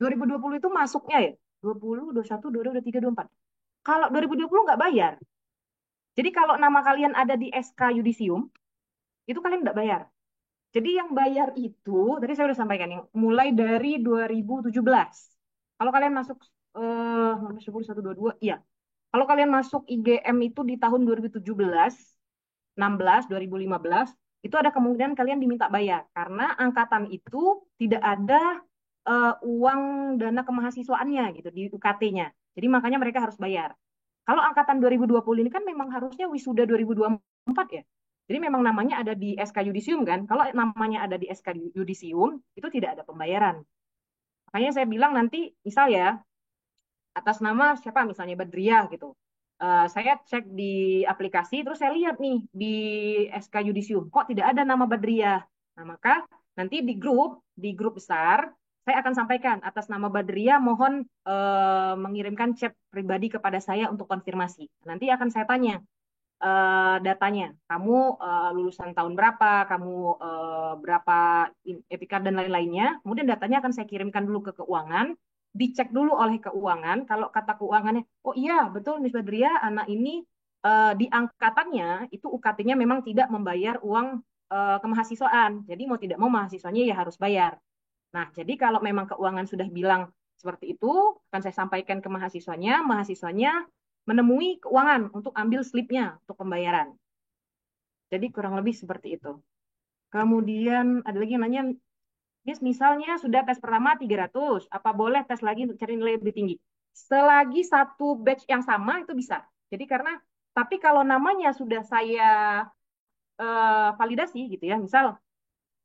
2020 itu masuknya ya. 20, 21, 22, 23, 24. Kalau 2020 nggak bayar. Jadi kalau nama kalian ada di SK Yudisium, itu kalian nggak bayar. Jadi yang bayar itu, tadi saya udah sampaikan, yang mulai dari 2017. Kalau kalian masuk 10, 1, 2, 2, iya. Kalau kalian masuk IGM itu di tahun 2017, 16, 2015, itu ada kemungkinan kalian diminta bayar. Karena angkatan itu tidak ada uang dana kemahasiswaannya gitu di UKT-nya. Jadi makanya mereka harus bayar. Kalau angkatan 2020 ini kan memang harusnya wisuda 2024 ya. Jadi memang namanya ada di SK Yudisium kan. Kalau namanya ada di SK Yudisium, itu tidak ada pembayaran. Makanya saya bilang nanti, misal ya, atas nama siapa misalnya Badriah gitu. Saya cek di aplikasi, terus saya lihat nih di SK Yudisium, kok tidak ada nama Badriah. Nah, maka nanti di grup besar, saya akan sampaikan atas nama Badriah, mohon mengirimkan chat pribadi kepada saya untuk konfirmasi. Nanti akan saya tanya datanya, kamu lulusan tahun berapa, kamu berapa etika dan lain-lainnya. Kemudian datanya akan saya kirimkan dulu ke keuangan, dicek dulu oleh keuangan. Kalau kata keuangannya, oh iya betul Miss Badria, anak ini di angkatannya itu UKT-nya memang tidak membayar uang kemahasiswaan. Jadi mau tidak mau mahasiswanya ya harus bayar. Nah, jadi kalau memang keuangan sudah bilang seperti itu, akan saya sampaikan ke mahasiswanya menemui keuangan untuk ambil slipnya untuk pembayaran. Jadi kurang lebih seperti itu. Kemudian ada lagi yang nanya, Miss, misalnya sudah tes pertama 300, apa boleh tes lagi untuk cari nilai lebih tinggi? Selagi satu batch yang sama itu bisa. Jadi tapi kalau namanya sudah saya validasi gitu ya, misal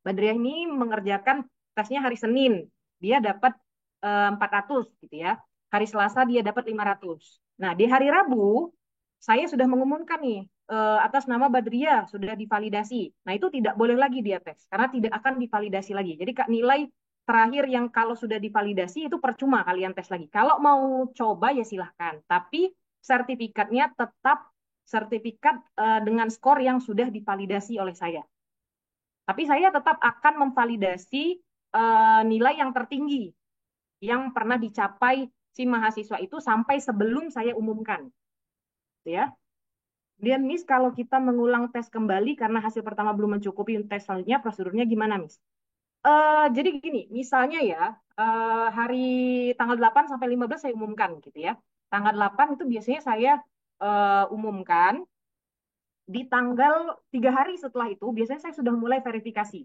Badriah ini mengerjakan tesnya hari Senin, dia dapat 400 gitu ya. Hari Selasa dia dapat 500. Nah, di hari Rabu saya sudah mengumumkan nih atas nama Badriah sudah divalidasi. Nah, itu tidak boleh lagi dia tes karena tidak akan divalidasi lagi. Jadi Kak, nilai terakhir yang kalau sudah divalidasi itu percuma kalian tes lagi. Kalau mau coba ya silahkan, tapi sertifikatnya tetap sertifikat dengan skor yang sudah divalidasi oleh saya. Tapi saya tetap akan memvalidasi nilai yang tertinggi yang pernah dicapai si mahasiswa itu sampai sebelum saya umumkan, gitu ya. Kemudian Miss, kalau kita mengulang tes kembali karena hasil pertama belum mencukupi untuk tes selanjutnya, prosedurnya gimana, Miss? Jadi gini, misalnya ya, hari tanggal 8 sampai 15 saya umumkan gitu ya. Tanggal 8 itu biasanya saya umumkan, di tanggal 3 hari setelah itu biasanya saya sudah mulai verifikasi.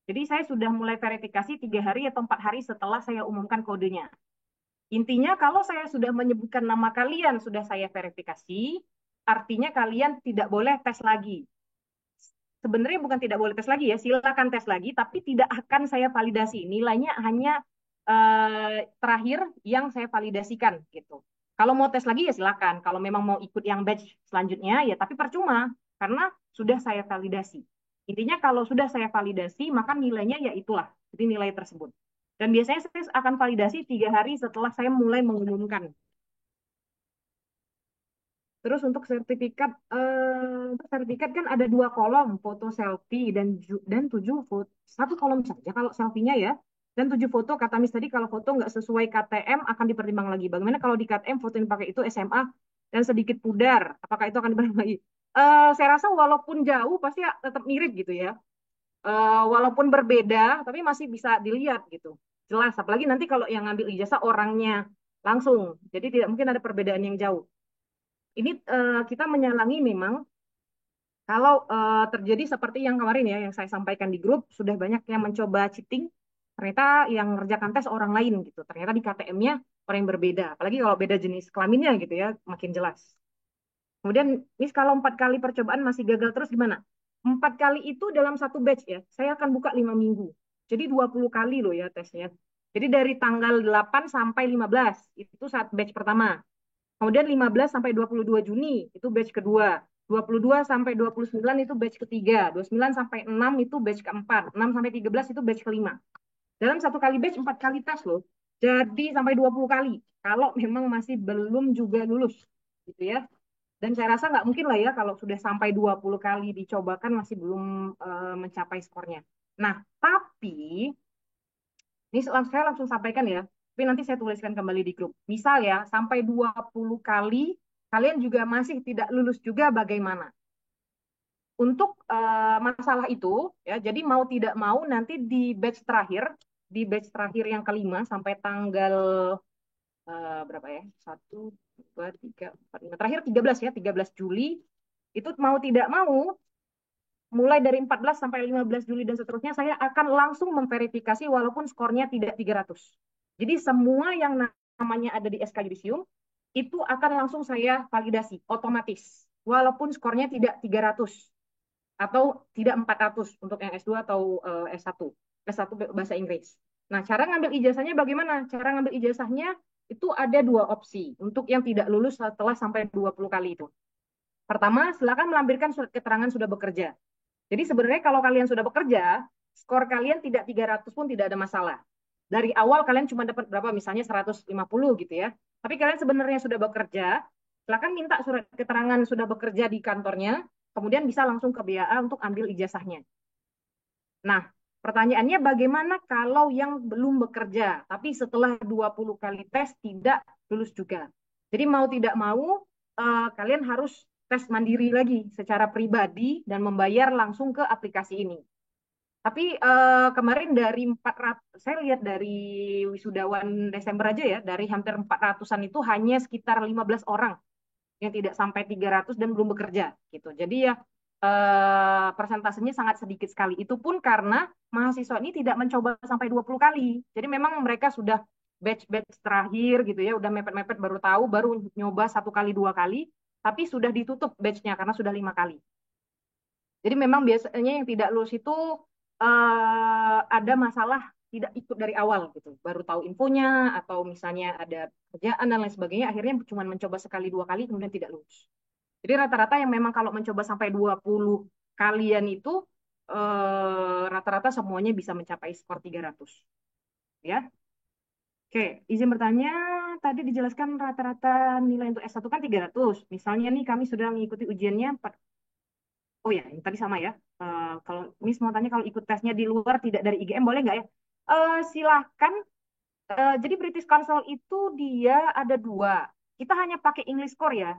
Jadi saya sudah mulai verifikasi 3 hari atau 4 hari setelah saya umumkan kodenya. Intinya kalau saya sudah menyebutkan nama kalian sudah saya verifikasi, artinya kalian tidak boleh tes lagi. Sebenarnya bukan tidak boleh tes lagi ya, silakan tes lagi, tapi tidak akan saya validasi. Nilainya hanya terakhir yang saya validasikan gitu. Kalau mau tes lagi ya silakan. Kalau memang mau ikut yang batch selanjutnya ya, tapi percuma karena sudah saya validasi. Intinya kalau sudah saya validasi maka nilainya ya itulah, jadi nilai tersebut. Dan biasanya saya akan validasi 3 hari setelah saya mulai mengumumkan. Terus untuk sertifikat kan ada 2 kolom, foto selfie dan 7 foto, 1 kolom saja kalau selfie-nya ya, dan 7 foto. Kata Miss tadi kalau foto nggak sesuai KTM akan dipertimbang lagi. Bagaimana kalau di KTM foto yang pakai itu SMA dan sedikit pudar, apakah itu akan dipertimbang lagi? Saya rasa walaupun jauh pasti tetap mirip gitu ya. Walaupun berbeda, tapi masih bisa dilihat gitu. Jelas, apalagi nanti kalau yang ngambil ijazah orangnya langsung. Jadi tidak mungkin ada perbedaan yang jauh. Ini kita menyalangi memang kalau terjadi seperti yang kemarin ya, yang saya sampaikan di grup, sudah banyak yang mencoba cheating ternyata yang mengerjakan tes orang lain gitu. Ternyata di KTM-nya orang yang berbeda. Apalagi kalau beda jenis kelaminnya gitu ya, makin jelas. Kemudian, Miss, kalau 4 kali percobaan masih gagal terus gimana? 4 kali itu dalam satu batch ya. Saya akan buka 5 minggu. Jadi 20 kali loh ya tesnya. Jadi dari tanggal 8 sampai 15, itu saat batch pertama. Kemudian 15 sampai 22 Juni, itu batch kedua. 22 sampai 29 itu batch ketiga. 29 sampai 6 itu batch keempat. 6 sampai 13 itu batch kelima. Dalam satu kali batch 4 kali tes loh. Jadi sampai 20 kali. Kalau memang masih belum juga lulus. Gitu ya. Dan saya rasa nggak mungkin lah ya kalau sudah sampai 20 kali dicobakan masih belum mencapai skornya. Nah, tapi ini saya langsung sampaikan ya. Tapi nanti saya tuliskan kembali di grup. Misal ya, sampai 20 kali kalian juga masih tidak lulus juga bagaimana? Untuk masalah itu ya, jadi mau tidak mau nanti di batch terakhir yang kelima sampai tanggal berapa ya? 1, 2, 3, 4, 5. Terakhir 13 ya, 13 Juli. Itu mau tidak mau, mulai dari 14 sampai 15 Juli dan seterusnya, saya akan langsung memverifikasi walaupun skornya tidak 300. Jadi semua yang namanya ada di SK Yudisium, itu akan langsung saya validasi, otomatis. Walaupun skornya tidak 300 atau tidak 400 untuk yang S2 atau S1. S1 bahasa Inggris. Nah, cara ngambil ijazahnya bagaimana? Cara ngambil ijazahnya itu ada dua opsi untuk yang tidak lulus setelah sampai 20 kali itu. Pertama, silakan melampirkan surat keterangan sudah bekerja. Jadi sebenarnya kalau kalian sudah bekerja, skor kalian tidak 300 pun tidak ada masalah. Dari awal kalian cuma dapat berapa? Misalnya 150 gitu ya. Tapi kalian sebenarnya sudah bekerja, silakan minta surat keterangan sudah bekerja di kantornya, kemudian bisa langsung ke BAA untuk ambil ijazahnya. Nah, pertanyaannya bagaimana kalau yang belum bekerja, tapi setelah 20 kali tes tidak lulus juga. Jadi mau tidak mau, kalian harus tes mandiri lagi secara pribadi dan membayar langsung ke aplikasi ini. Tapi kemarin dari 400, saya lihat dari wisudawan Desember aja ya, dari hampir 400-an itu hanya sekitar 15 orang yang tidak sampai 300 dan belum bekerja gitu. Jadi ya persentasenya sangat sedikit sekali. Itu pun karena mahasiswa ini tidak mencoba sampai 20 kali. Jadi memang mereka sudah batch-batch terakhir gitu ya, udah mepet-mepet baru tahu, baru nyoba 1 kali 2 kali, tapi sudah ditutup batchnya karena sudah 5 kali. Jadi memang biasanya yang tidak lulus itu ada masalah tidak ikut dari awal gitu, baru tahu infonya atau misalnya ada kerjaan dan lain sebagainya, akhirnya cuma mencoba sekali 2 kali kemudian tidak lulus. Jadi rata-rata yang memang kalau mencoba sampai 20 kalian itu rata-rata semuanya bisa mencapai skor 300. Ya. Oke, izin bertanya, tadi dijelaskan rata-rata nilai untuk S1 kan 300. Misalnya nih kami sudah mengikuti ujiannya 4. Oh ya, ini tadi sama ya. Kalau Miss mau tanya kalau ikut tesnya di luar tidak dari IGM boleh nggak ya? Silahkan. Jadi British Council itu dia ada dua. Kita hanya pakai English Core ya.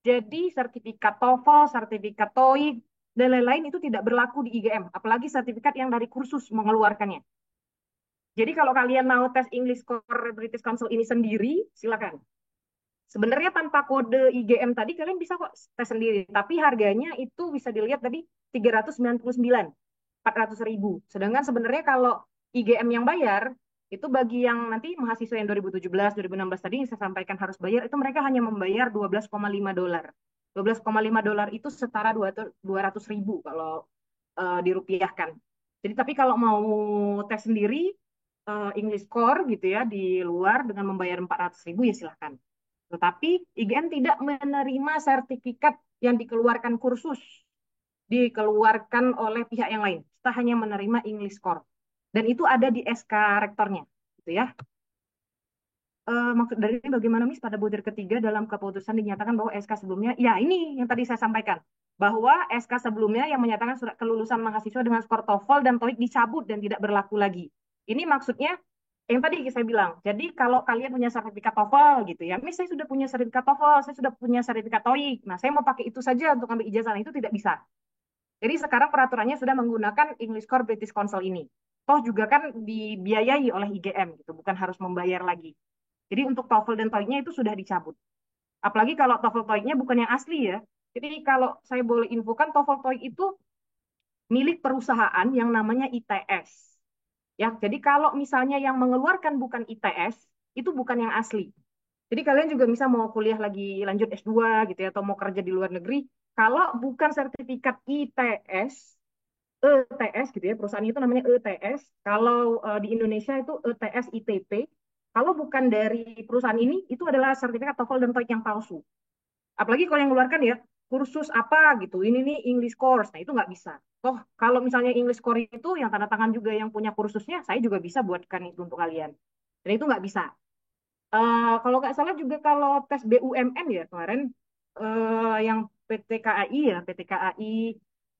Jadi sertifikat TOEFL, sertifikat TOEIC, dan lain-lain itu tidak berlaku di IGM. Apalagi sertifikat yang dari kursus mengeluarkannya. Jadi kalau kalian mau tes English Core British Council ini sendiri, silakan. Sebenarnya tanpa kode IGM tadi kalian bisa kok tes sendiri. Tapi harganya itu bisa dilihat tadi 399, 400.000. Sedangkan sebenarnya kalau IGM yang bayar, itu bagi yang nanti mahasiswa yang 2017, 2016 tadi yang saya sampaikan harus bayar, itu mereka hanya membayar $12,5. $12,5 itu setara 200.000 kalau dirupiahkan. Jadi tapi kalau mau tes sendiri, English Core gitu ya, di luar dengan membayar 400.000 ya silahkan. Tetapi IGM tidak menerima sertifikat yang dikeluarkan kursus, dikeluarkan oleh pihak yang lain. Kita hanya menerima English Core. Dan itu ada di SK rektornya. Gitu ya. Maksud dari ini bagaimana Miss pada butir ketiga dalam keputusan dinyatakan bahwa SK sebelumnya, ya ini yang tadi saya sampaikan, bahwa SK sebelumnya yang menyatakan surat kelulusan mahasiswa dengan skor TOEFL dan TOEIC dicabut dan tidak berlaku lagi. Ini maksudnya yang tadi saya bilang, jadi kalau kalian punya sertifikat TOEFL gitu ya, Miss saya sudah punya sertifikat TOEFL, saya sudah punya sertifikat TOEIC, nah saya mau pakai itu saja untuk ambil ijazah, itu tidak bisa. Jadi sekarang peraturannya sudah menggunakan English Core British Council ini. Toh juga kan dibiayai oleh IGM gitu, bukan harus membayar lagi. Jadi untuk TOEFL dan TOEIC-nya itu sudah dicabut. Apalagi kalau TOEFL TOEIC-nya bukan yang asli ya. Jadi kalau saya boleh infokan TOEFL TOEIC itu milik perusahaan yang namanya ITS. Ya, jadi kalau misalnya yang mengeluarkan bukan ITS, itu bukan yang asli. Jadi kalian juga bisa mau kuliah lagi lanjut S2 gitu ya, atau mau kerja di luar negeri, kalau bukan sertifikat ITS, ETS gitu ya, perusahaan itu namanya ETS, kalau di Indonesia itu ETS ITP, kalau bukan dari perusahaan ini, itu adalah sertifikat TOEFL dan TOEIC yang palsu. Apalagi kalau yang mengeluarkan ya, kursus apa gitu, ini nih English course, nah itu nggak bisa. Toh kalau misalnya English course itu yang tanda tangan juga yang punya kursusnya, saya juga bisa buatkan itu untuk kalian. Dan itu nggak bisa. Kalau nggak salah juga kalau tes BUMN ya kemarin yang PT KAI ya, PT KAI,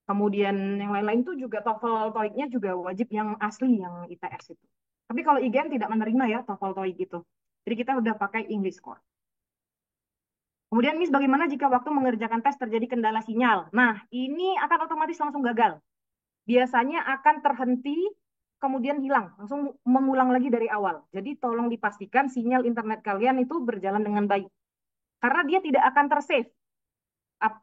kemudian yang lain-lain itu juga TOEFL TOEIC-nya juga wajib yang asli yang ITS itu. Tapi kalau IGM tidak menerima ya TOEFL TOEIC itu. Jadi kita udah pakai English Core. Kemudian Miss, bagaimana jika waktu mengerjakan tes terjadi kendala sinyal? Nah, ini akan otomatis langsung gagal. Biasanya akan terhenti, kemudian hilang, langsung mengulang lagi dari awal. Jadi tolong dipastikan sinyal internet kalian itu berjalan dengan baik. Karena dia tidak akan tersave.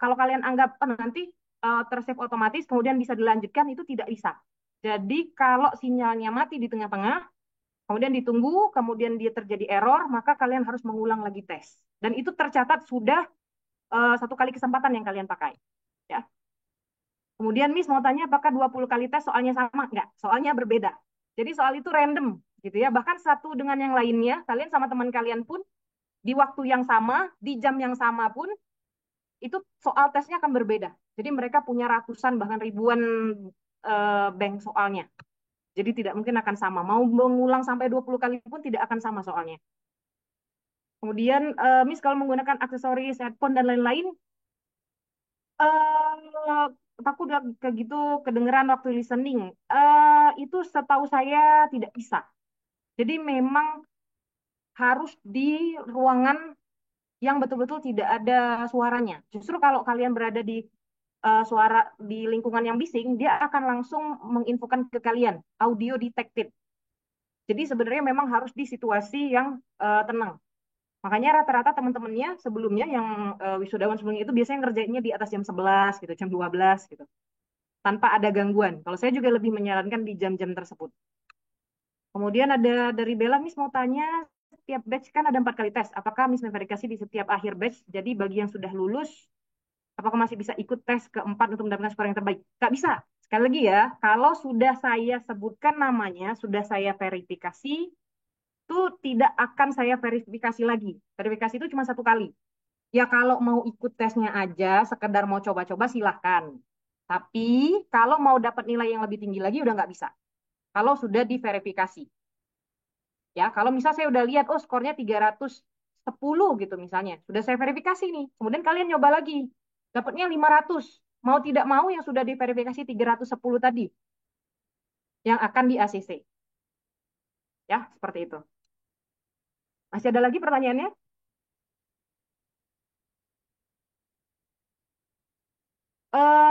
Kalau kalian anggap nanti tersave otomatis, kemudian bisa dilanjutkan, itu tidak bisa. Jadi kalau sinyalnya mati di tengah-tengah, kemudian ditunggu, kemudian dia terjadi error, maka kalian harus mengulang lagi tes. Dan itu tercatat sudah satu kali kesempatan yang kalian pakai. Ya. Kemudian Miss mau tanya apakah 20 kali tes soalnya sama? Enggak, soalnya berbeda. Jadi soal itu random gitu ya. Bahkan satu dengan yang lainnya, kalian sama teman kalian pun di waktu yang sama, di jam yang sama pun itu soal tesnya akan berbeda. Jadi mereka punya ratusan bahkan ribuan bank soalnya. Jadi tidak mungkin akan sama. Mau mengulang sampai 20 kali pun tidak akan sama soalnya. Kemudian Miss kalau menggunakan aksesoris, headphone dan lain-lain, eh aku udah kayak gitu kedengeran waktu listening. Itu setahu saya tidak bisa. Jadi memang harus di ruangan yang betul-betul tidak ada suaranya. Justru kalau kalian berada di suara di lingkungan yang bising, dia akan langsung menginfokan ke kalian audio detected. Jadi sebenarnya memang harus di situasi yang tenang. Makanya rata-rata teman-temannya sebelumnya yang wisudawan sebelumnya itu biasanya ngerjainnya di atas jam 11 gitu, jam 12 gitu. Tanpa ada gangguan. Kalau saya juga lebih menyarankan di jam-jam tersebut. Kemudian ada dari Bella, Miss mau tanya, setiap batch kan ada 4 kali tes. Apakah Miss memverifikasi di setiap akhir batch? Jadi bagi yang sudah lulus, apakah masih bisa ikut tes keempat untuk mendapatkan skor yang terbaik? Nggak bisa. Sekali lagi ya, kalau sudah saya sebutkan namanya, sudah saya verifikasi, itu tidak akan saya verifikasi lagi. Verifikasi itu cuma satu kali. Ya kalau mau ikut tesnya aja, sekedar mau coba-coba silahkan. Tapi kalau mau dapat nilai yang lebih tinggi lagi udah nggak bisa. Kalau sudah diverifikasi. Ya, kalau misal saya udah lihat, oh skornya 310 gitu misalnya. Sudah saya verifikasi nih. Kemudian kalian nyoba lagi. Dapatnya 500. Mau tidak mau yang sudah diverifikasi 310 tadi. Yang akan di ACC. Ya, seperti itu. Masih ada lagi pertanyaannya?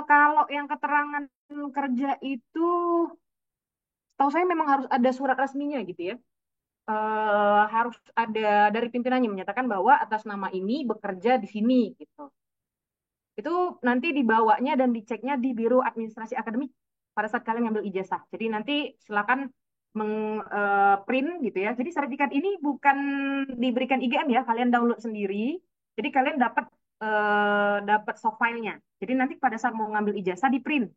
Kalau yang keterangan kerja itu, tahu saya memang harus ada surat resminya gitu ya. Harus ada dari pimpinannya menyatakan bahwa atas nama ini bekerja di sini gitu. Itu nanti dibawanya dan diceknya di Biro Administrasi Akademik pada saat kalian ngambil ijazah. Jadi nanti silakan print gitu ya. Jadi sertifikat ini bukan diberikan IGM ya, kalian download sendiri. Jadi kalian dapat soft filenya. Jadi nanti pada saat mau ngambil ijazah di print,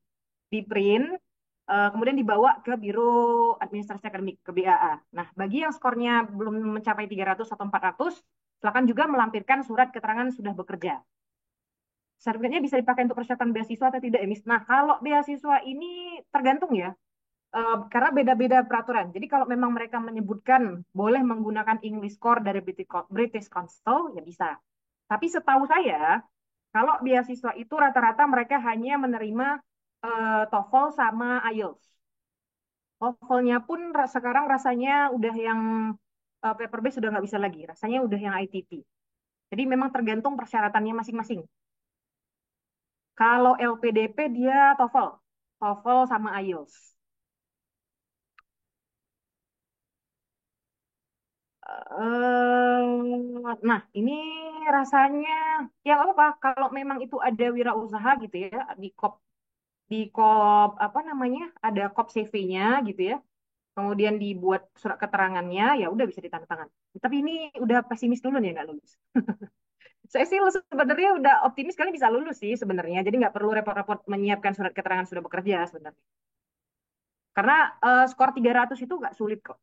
kemudian dibawa ke Biro Administrasi Akademik, ke BAA. Nah, bagi yang skornya belum mencapai 300 atau 400, silakan juga melampirkan surat keterangan sudah bekerja. Sertifikatnya bisa dipakai untuk persyaratan beasiswa atau tidak, Miss? Nah, kalau beasiswa ini tergantung ya, karena beda-beda peraturan. Jadi kalau memang mereka menyebutkan boleh menggunakan English Core dari British Council, ya bisa. Tapi setahu saya, kalau beasiswa itu rata-rata mereka hanya menerima TOEFL sama IELTS. TOEFL-nya pun sekarang rasanya udah yang paper base sudah nggak bisa lagi. Rasanya udah yang ITP. Jadi memang tergantung persyaratannya masing-masing. Kalau LPDP dia TOEFL. TOEFL sama IELTS. Nah, ini rasanya ya nggak apa-apa kalau memang itu ada wirausaha gitu ya di kop apa namanya ada kop CV-nya gitu ya. kemudian dibuat surat keterangannya, ya udah bisa ditandatangan. Tapi ini udah pesimis dulu nih nggak lulus. Saya sih sebenarnya udah optimis kali bisa lulus sih sebenarnya. Jadi nggak perlu repot-repot menyiapkan surat keterangan sudah bekerja sebenarnya. Karena skor 300 itu nggak sulit kok.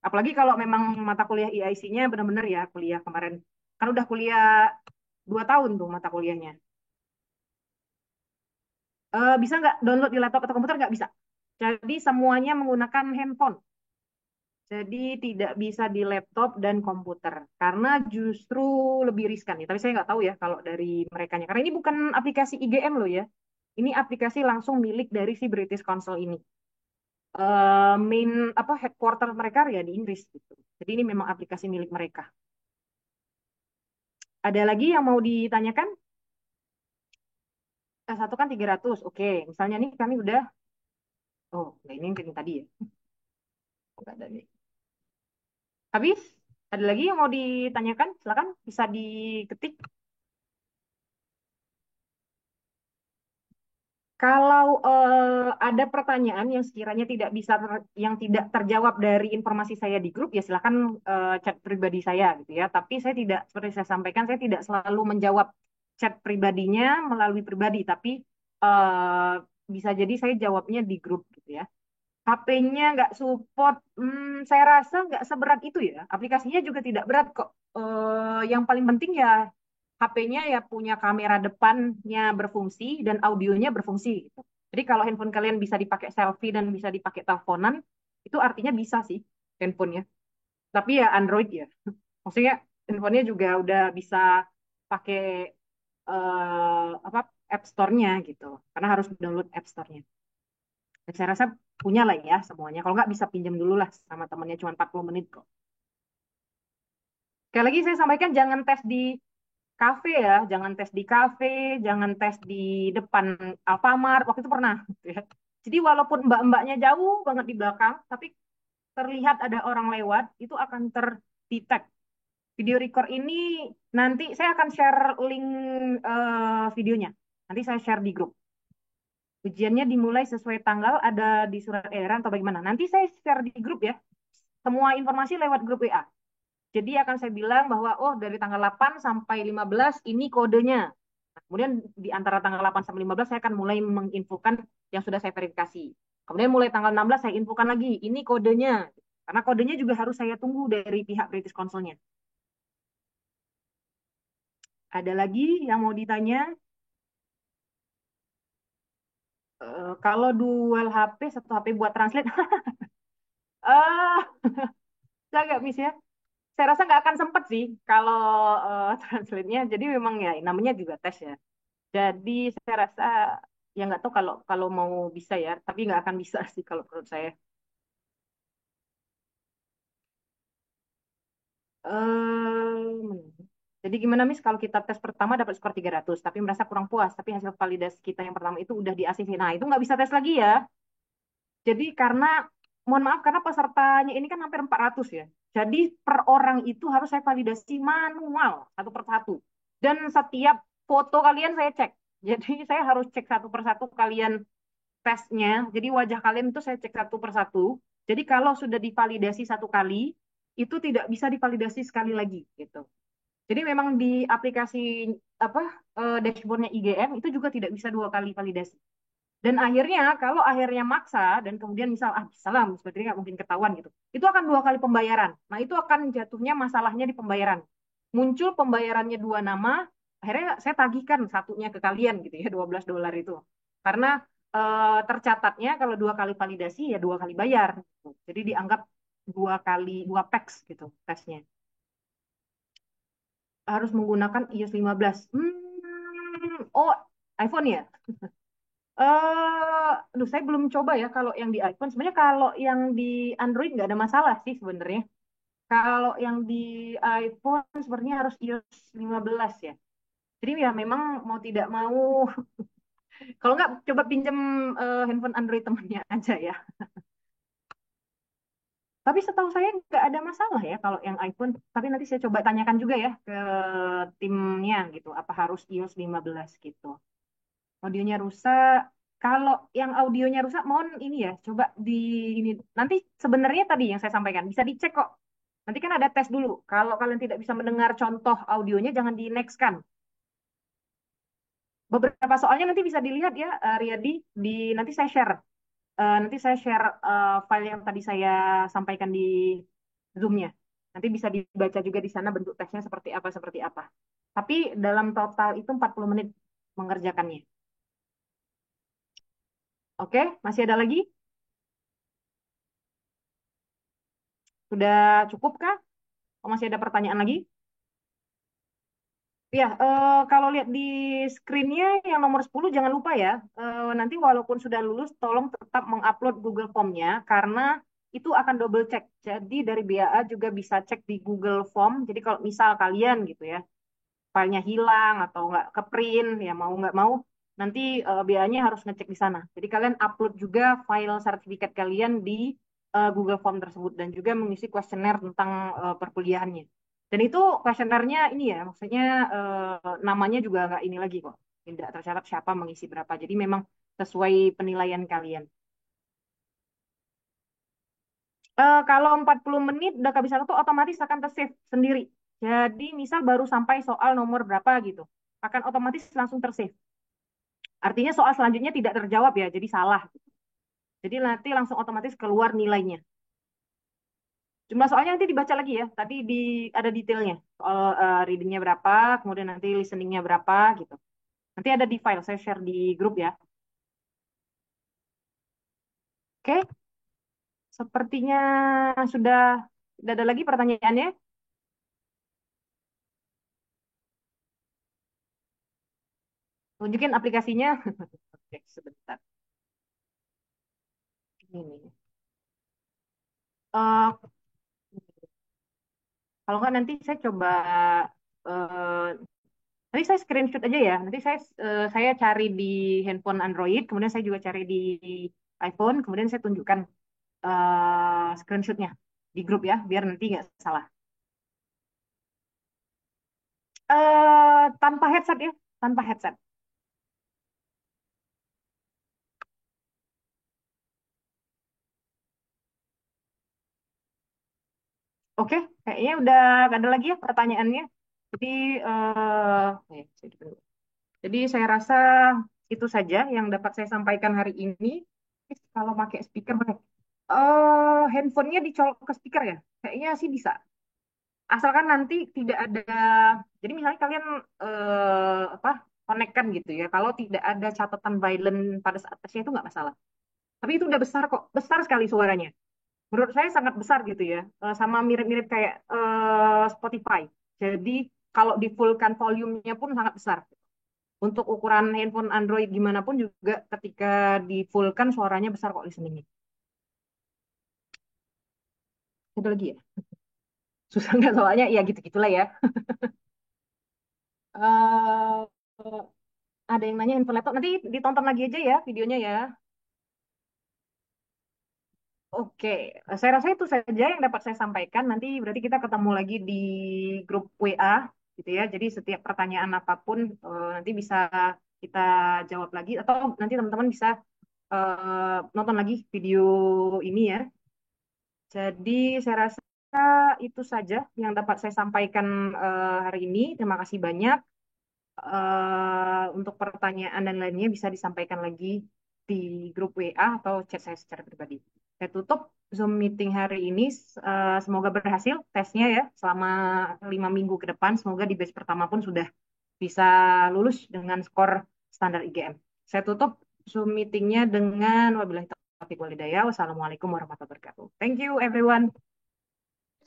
Apalagi kalau memang mata kuliah EIC-nya benar-benar ya kuliah kemarin. Kan udah kuliah 2 tahun tuh mata kuliahnya. Bisa nggak download di laptop atau komputer? Nggak bisa. Jadi semuanya menggunakan handphone. Jadi tidak bisa di laptop dan komputer. Karena justru lebih riskan ya. Tapi saya nggak tahu ya kalau dari mereka. Karena ini bukan aplikasi IGM loh ya. Ini aplikasi langsung milik dari si British Council ini. Main apa headquarter mereka ya di Inggris gitu. Jadi ini memang aplikasi milik mereka. Ada lagi yang mau ditanyakan? Satu kan 300. Oke, misalnya nih kami udah ini yang tadi ya. Enggak ada nih. Habis? Ada lagi yang mau ditanyakan? Silakan bisa diketik. Kalau ada pertanyaan yang sekiranya yang tidak terjawab dari informasi saya di grup, ya silakan chat pribadi saya gitu ya. Tapi saya tidak, seperti saya sampaikan, saya tidak selalu menjawab chat pribadinya melalui pribadi, tapi eh, bisa jadi saya jawabnya di grup gitu ya. HP-nya nggak support, saya rasa nggak seberat itu ya. Aplikasinya juga tidak berat kok. Yang paling penting ya HP-nya ya punya kamera depannya berfungsi dan audionya berfungsi gitu. Jadi kalau handphone kalian bisa dipakai selfie dan bisa dipakai teleponan, itu artinya bisa sih handphonenya. Tapi ya Android ya. Maksudnya handphonenya juga udah bisa pakai apa App Store-nya gitu. Karena harus download App Store-nya. Dan saya rasa punya lah ya semuanya. Kalau nggak bisa pinjam dulu lah sama temennya cuma 40 menit kok. Sekali lagi saya sampaikan jangan tes di kafe ya, jangan tes di kafe, jangan tes di depan Alfamart. Waktu itu pernah. Gitu ya. Jadi walaupun mbak-mbaknya jauh banget di belakang, tapi terlihat ada orang lewat, itu akan terdetek. Video record ini nanti saya akan share link videonya. Nanti saya share di grup. Ujiannya dimulai sesuai tanggal, ada di surat edaran atau bagaimana. Nanti saya share di grup ya. Semua informasi lewat grup WA. Jadi akan saya bilang bahwa dari tanggal 8 sampai 15 ini kodenya. Nah, kemudian di antara tanggal 8 sampai 15 saya akan mulai menginfokan yang sudah saya verifikasi. Kemudian mulai tanggal 16 saya infokan lagi, ini kodenya. Karena kodenya juga harus saya tunggu dari pihak British Council-nya. Ada lagi yang mau ditanya? Kalau dual HP, satu HP buat translate. eh saya agak miss ya. Saya rasa nggak akan sempet sih kalau translate-nya. Jadi memang ya namanya juga tes ya. Jadi saya rasa ya nggak tahu kalau kalau mau bisa ya, tapi nggak akan bisa sih kalau menurut saya. Jadi gimana Miss kalau kita tes pertama dapat skor 300 tapi merasa kurang puas, tapi hasil validasi kita yang pertama itu udah di ACC. Nah, itu nggak bisa tes lagi ya. Jadi karena mohon maaf karena pesertanya ini kan hampir 400 ya. Jadi per orang itu harus saya validasi manual satu persatu. Dan setiap foto kalian saya cek. Jadi saya harus cek satu persatu kalian tesnya. Jadi wajah kalian itu saya cek satu persatu. Jadi kalau sudah divalidasi satu kali, itu tidak bisa divalidasi sekali lagi gitu. Jadi memang di aplikasi apa dashboardnya IGM itu juga tidak bisa 2 kali validasi. Dan akhirnya kalau akhirnya maksa dan kemudian misal salam seperti ini nggak mungkin ketahuan gitu, itu akan 2 kali pembayaran. Nah itu akan jatuhnya masalahnya di pembayaran. Muncul pembayarannya 2 nama, akhirnya saya tagihkan satunya ke kalian gitu ya $12 itu. Karena tercatatnya kalau 2 kali validasi ya 2 kali bayar. Gitu. Jadi dianggap 2 PEX gitu tesnya. Harus menggunakan iOS 15. iPhone ya? Saya belum coba ya kalau yang di iPhone. Sebenarnya kalau yang di Android nggak ada masalah sih sebenarnya. Kalau yang di iPhone sebenarnya harus iOS 15 ya. Jadi ya memang mau tidak mau, kalau nggak coba pinjam handphone Android temennya aja ya. Tapi setahu saya nggak ada masalah ya kalau yang iPhone. Tapi nanti saya coba tanyakan juga ya ke timnya gitu. Apa harus iOS 15 gitu. Audionya rusak. Kalau yang audionya rusak, mohon ini ya, coba di ini. Nanti sebenarnya tadi yang saya sampaikan bisa dicek kok. Nanti kan ada tes dulu. Kalau kalian tidak bisa mendengar contoh audionya, jangan di next kan. Beberapa soalnya nanti bisa dilihat ya, Riyadi. Nanti saya share. Nanti saya share file yang tadi saya sampaikan di Zoom-nya. Nanti bisa dibaca juga di sana bentuk tesnya seperti apa, seperti apa. Tapi dalam total itu 40 menit mengerjakannya. Oke, masih ada lagi? Sudah cukup kah? Oh, masih ada pertanyaan lagi? Ya, kalau lihat di screen-nya yang nomor 10 jangan lupa ya, nanti walaupun sudah lulus, tolong tetap mengupload Google Form-nya, karena itu akan double check. Jadi dari BAA juga bisa cek di Google Form. Jadi kalau misal kalian gitu ya, filenya hilang atau nggak ke print, ya mau nggak mau, nanti BA-nya harus ngecek di sana. Jadi kalian upload juga file sertifikat kalian di Google Form tersebut dan juga mengisi kuesioner tentang perkuliahannya. Dan itu kuesionernya ini ya, maksudnya namanya juga nggak ini lagi kok, tidak tercatat siapa mengisi berapa. Jadi memang sesuai penilaian kalian. Kalau 40 menit udah kehabisan waktu otomatis akan ter-save sendiri. Jadi misal baru sampai soal nomor berapa gitu, akan otomatis langsung ter-save. Artinya soal selanjutnya tidak terjawab ya, jadi salah. Jadi nanti langsung otomatis keluar nilainya. Jumlah soalnya nanti dibaca lagi ya. Tadi ada detailnya. Soal readingnya berapa, kemudian nanti listeningnya berapa gitu. Nanti ada di file, saya share di grup ya. Oke, sepertinya sudah tidak ada lagi pertanyaannya. Tunjukin aplikasinya. Oke, sebentar. Ini. Eh, kalau nggak nanti saya coba eh, nanti saya screenshot aja ya. Nanti saya cari di handphone Android, kemudian saya juga cari di iPhone, kemudian saya tunjukkan screenshotnya di grup ya, biar nanti nggak salah. Tanpa headset ya, tanpa headset. Oke, kayaknya udah nggak ada lagi ya pertanyaannya. Jadi, jadi saya rasa itu saja yang dapat saya sampaikan hari ini. Kalau pakai speaker, handphonenya dicolok ke speaker ya? Kayaknya sih bisa. Asalkan nanti tidak ada, jadi misalnya kalian apa konekkan gitu ya. Kalau tidak ada catatan violent pada saat tesnya itu nggak masalah. Tapi itu udah besar kok, besar sekali suaranya. Menurut saya sangat besar gitu ya, sama mirip-mirip kayak Spotify. Jadi kalau di fullkan volumenya pun sangat besar. Untuk ukuran handphone Android gimana pun juga ketika di fullkan suaranya besar kok listeningnya. Ada lagi ya? Susah nggak soalnya? Ya gitu-gitulah ya. Eh, ada yang nanya handphone laptop. Nanti ditonton lagi aja ya videonya ya. Oke, saya rasa itu saja yang dapat saya sampaikan. Nanti berarti kita ketemu lagi di grup WA, gitu ya. Jadi setiap pertanyaan apapun nanti bisa kita jawab lagi, atau nanti teman-teman bisa nonton lagi video ini ya. Jadi saya rasa itu saja yang dapat saya sampaikan hari ini. Terima kasih banyak. Untuk pertanyaan dan lainnya bisa disampaikan lagi di grup WA atau chat saya secara pribadi. Saya tutup Zoom meeting hari ini. Semoga berhasil tesnya ya selama 5 minggu ke depan. Semoga di batch pertama pun sudah bisa lulus dengan skor standar IGM. Saya tutup Zoom meetingnya dengan wabillahi taufiq walhidayah. Wassalamualaikum warahmatullahi wabarakatuh. Thank you everyone.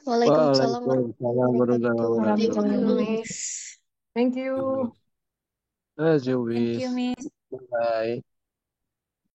Waalaikumsalam Waalaikumsalam warahmatullahi warahmatullahi wabarakatuh. wabarakatuh. Thank you. As you Thank you, wish. Miss. Bye.